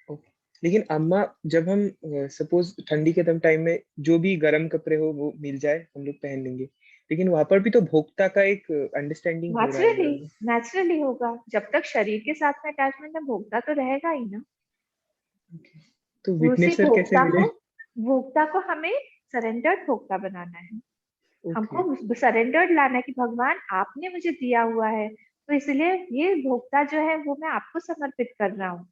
ओके। लेकिन अम्मा जब हम सपोज ठंडी के टाइम में जो भी गर्म कपड़े हो वो मिल जाए हम लोग पहन लेंगे, लेकिन वहां पर भी तो भोक्ता का एक अंडरस्टैंडिंग हो रहा है। नेचुरली होगा, जब तक शरीर के साथ में अटैचमेंट है, भोक्ता तो रहेगा ही ना। तो उसी विटनेसर कैसे मिले? भोक्ता को हमें सरेंडर्ड भोक्ता बनाना है। ओके। हमको सरेंडर्ड लाना है कि भगवान आपने मुझे दिया हुआ है, तो इसलिए ये भोक्ता जो है वो मैं आपको समर्पित कर रहा हूँ,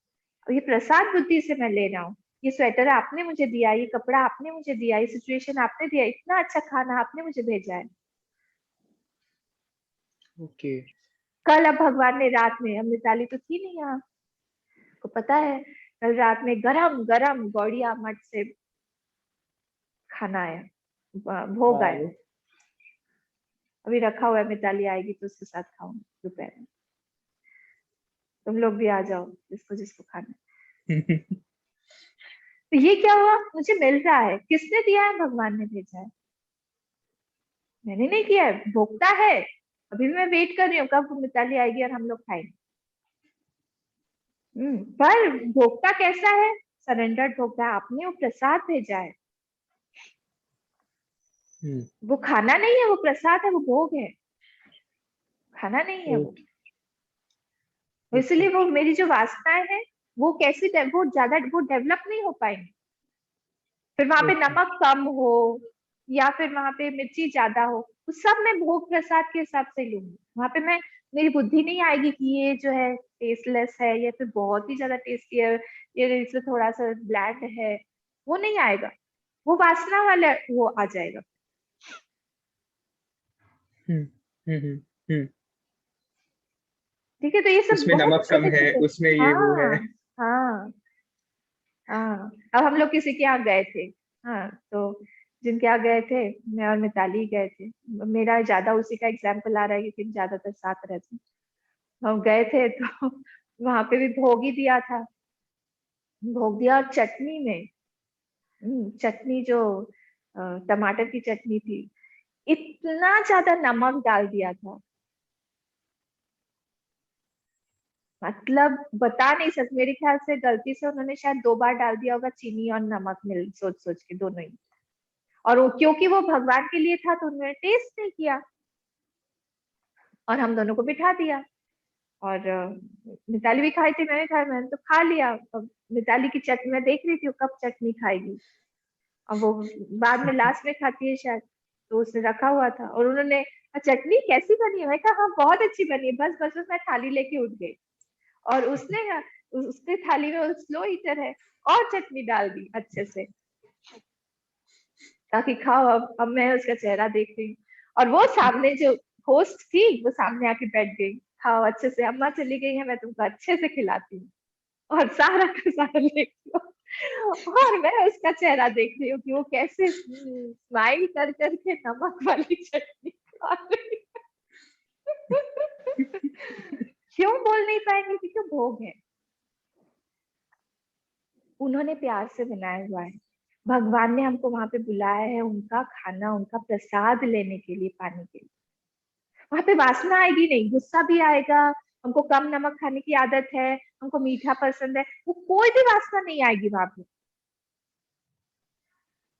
ये प्रसाद बुद्धि से मैं ले रहा हूँ। ये स्वेटर आपने मुझे दिया, ये कपड़ा आपने मुझे दिया, ये सिचुएशन आपने दिया, इतना अच्छा खाना आपने मुझे भेजा है। ओके। कल अब भगवान ने रात में, अब मिताली तो थी नहीं यहाँ, को पता है, कल रात में गरम गरम गौड़िया मठ से खाना आया, भोग वाह। आया, अभी रखा हुआ है, मिताली आएगी तो उसके साथ खाऊंगी दोपहर में। तुम लोग भी आ जाओ, जिसको जिसको खाना। तो ये क्या हुआ? मुझे मिल रहा है, किसने दिया है? भगवान ने भेजा है, मैंने नहीं किया है। भोक्ता है, अभी भी मैं वेट कर रही हूँ कब मिताली आएगी और हम लोग खाएंगे। पर भोक्ता कैसा है? सरेंडर्ड भोक्ता। आपने वो प्रसाद भेजा है, वो खाना नहीं है, वो प्रसाद है, वो भोग है, खाना नहीं है वो। इसलिए वो मेरी जो वासनाएं हैं वो कैसी वो ज्यादा वो डेवलप नहीं हो पाएंगी। फिर वहां पे नमक कम हो या फिर वहां पे मिर्ची ज्यादा हो, उस सब मैं भोग प्रसाद के हिसाब से लूंगी। वहां पे मैं, मेरी बुद्धि नहीं आएगी कि ये जो है टेस्टलेस है या फिर बहुत ही ज्यादा टेस्टी है, ये इसमें थोड़ा सा ब्लैंड है, वो नहीं आएगा। वो वासना वाला वो आ जाएगा। ठीक है, तो ये सब उसमें बहुत नमक कम छोटे है, छोटे। उसमें ये वो है। हाँ हाँ हाँ। अब हम लोग किसी के यहाँ गए थे, हाँ, तो जिनके यहाँ गए थे, मैं और मिताली गए थे, मेरा ज्यादा उसी का एग्जाम्पल आ रहा है क्योंकि हम ज्यादातर साथ रहते हैं। हम गए थे तो वहां पे भी भोग ही दिया था, भोग दिया, और चटनी में चटनी जो टमाटर की चटनी थी, इतना ज्यादा नमक डाल दिया था, मतलब बता नहीं सकते। मेरे ख्याल से गलती से उन्होंने शायद 2 बार डाल दिया होगा, चीनी और नमक मिल सोच सोच के दोनों ही। और वो क्योंकि वो भगवान के लिए था तो उन्होंने टेस्ट नहीं किया, और हम दोनों को बिठा दिया। और मिताली भी खाई थी, मैं भी खाई, मैंने तो खा लिया। अब मिताली की चटनी मैं देख रही थी, वो कब चटनी खाएगी, अब वो बाद में लास्ट में खाती है शायद, तो उसने रखा हुआ था और उन्होंने, चटनी कैसी बनी है? मैं कहा हाँ बहुत अच्छी बनी है, बस बस बस मैं थाली लेके उठ गई। और उसने उसके थाली में, स्लो ईटर है, और चटनी डाल दी अच्छे से, ताकि खाओ। अब मैं उसका चेहरा देख रही हूँ, और वो सामने जो होस्ट थी, वो सामने आके बैठ गई, खाओ अच्छे से, अम्मा चली गई है, मैं तुमको अच्छे से खिलाती हूँ, और सारा का सारा देख लो। और मैं उसका चेहरा देख रही हूँ कि वो कैसे स्माइल कर करके नमक वाली चटनी खा रही है। क्यों बोल नहीं पाएंगे? क्योंकि भोग है, उन्होंने प्यार से बनाया हुआ है, भगवान ने हमको वहां पे बुलाया है उनका खाना, उनका प्रसाद लेने के लिए, पाने के लिए। वहां पे वासना आएगी नहीं, गुस्सा भी आएगा, हमको कम नमक खाने की आदत है, हमको मीठा पसंद है, वो कोई भी वासना नहीं आएगी वहां पे।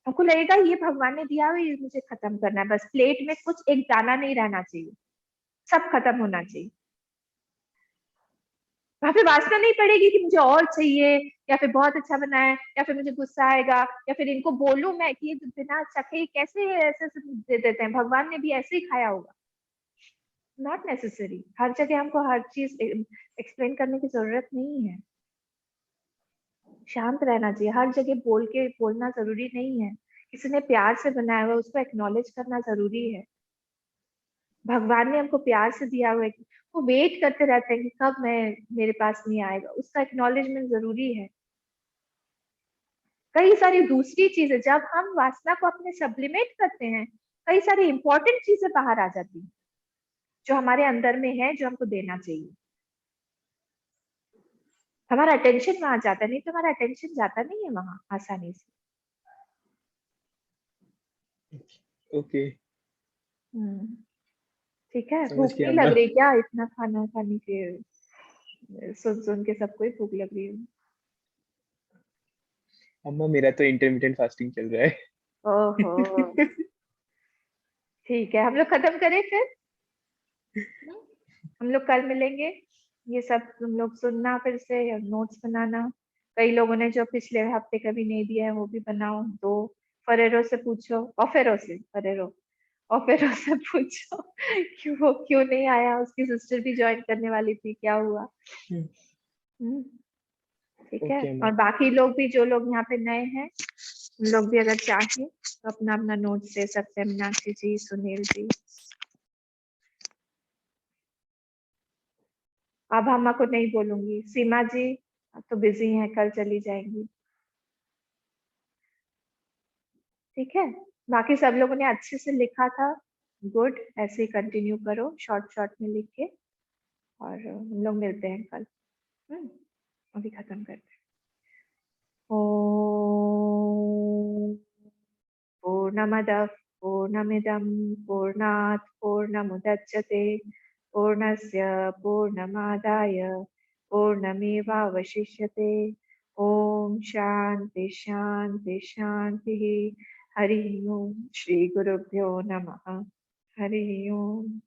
हमको लगेगा ये भगवान ने दिया हुआ, ये मुझे खत्म करना है, बस प्लेट में कुछ एक दाना नहीं रहना चाहिए, सब खत्म होना चाहिए। वहां पे वासना नहीं पड़ेगी कि मुझे और चाहिए, या फिर बहुत अच्छा बना है, या फिर मुझे गुस्सा आएगा, या फिर इनको बोलूं मैं कि ये बिना चखे कैसे ऐसे दे देते हैं, भगवान ने भी ऐसे ही खाया होगा। नॉट नेसेसरी, हर जगह हमको हर चीज एक्सप्लेन करने की जरूरत नहीं है। शांत रहना चाहिए, हर जगह बोल के बोलना जरूरी नहीं है, किसी ने प्यार से बनाया हुआ उसको एक्नॉलेज करना जरूरी है। भगवान ने हमको प्यार से दिया हुआ है, वो वेट करते रहते हैं कि कब मैं मेरे पास नहीं आएगा, उसका एक्नॉलेजमेंट जरूरी है। कई सारी दूसरी चीजें, जब हम वासना को अपने सब्लिमेट करते हैं, कई सारी इंपॉर्टेंट चीजें बाहर आ जाती हैं जो हमारे अंदर में है, जो हमको देना चाहिए। हमारा अटेंशन वहां जाता नहीं, तो हमारा अटेंशन जाता नहीं है वहां आसानी से। ओके, ठीक है, समझ भूख गया नहीं लग अम्मा। रही क्या? इतना खाना खाने के सुन सुन के सबको ही भूख लग रही है। अम्मा मेरा तो इंटरमिटेंट फास्टिंग चल रहा ओहो, है। ठीक है, हम लोग खत्म करें फिर। हम लोग कल मिलेंगे, ये सब तुम लोग सुनना फिर से, नोट्स बनाना। कई लोगों ने जो पिछले हफ्ते कभी नहीं दिया है वो भी बनाओ, दो। फरेरो से पूछो, ऑफेरो से, फरेरो ऑफेरो से पूछो कि वो क्यों नहीं आया, उसकी सिस्टर भी ज्वाइन करने वाली थी, क्या हुआ। हम्म, ठीक है। ओके अम्मा। और बाकी लोग भी, जो लोग यहाँ पे नए हैं, उन लोग भी अगर चाहें तो अपना अपना नोट्स दे सकते हैं, मीनाक्षी जी, सुनील जी। अब हम को नहीं बोलूंगी, सीमा जी अब तो बिजी हैं, कल चली जाएंगी। ठीक है, बाकी सब लोगों ने अच्छे से लिखा था, गुड, ऐसे ही कंटिन्यू करो, शॉर्ट शॉर्ट में लिख के। और हम लोग मिलते हैं कल। अभी खत्म करते हैं। ओम पूर्णमदः पूर्णमिदं पूर्णात् पूर्णमुदच्यते पूर्णस्य पूर्णमादाय पूर्णमेवावशिष्यते। ओम शांति शांति शांति। हरि ओम। श्री गुरुभ्यो नमः। हरि ओम।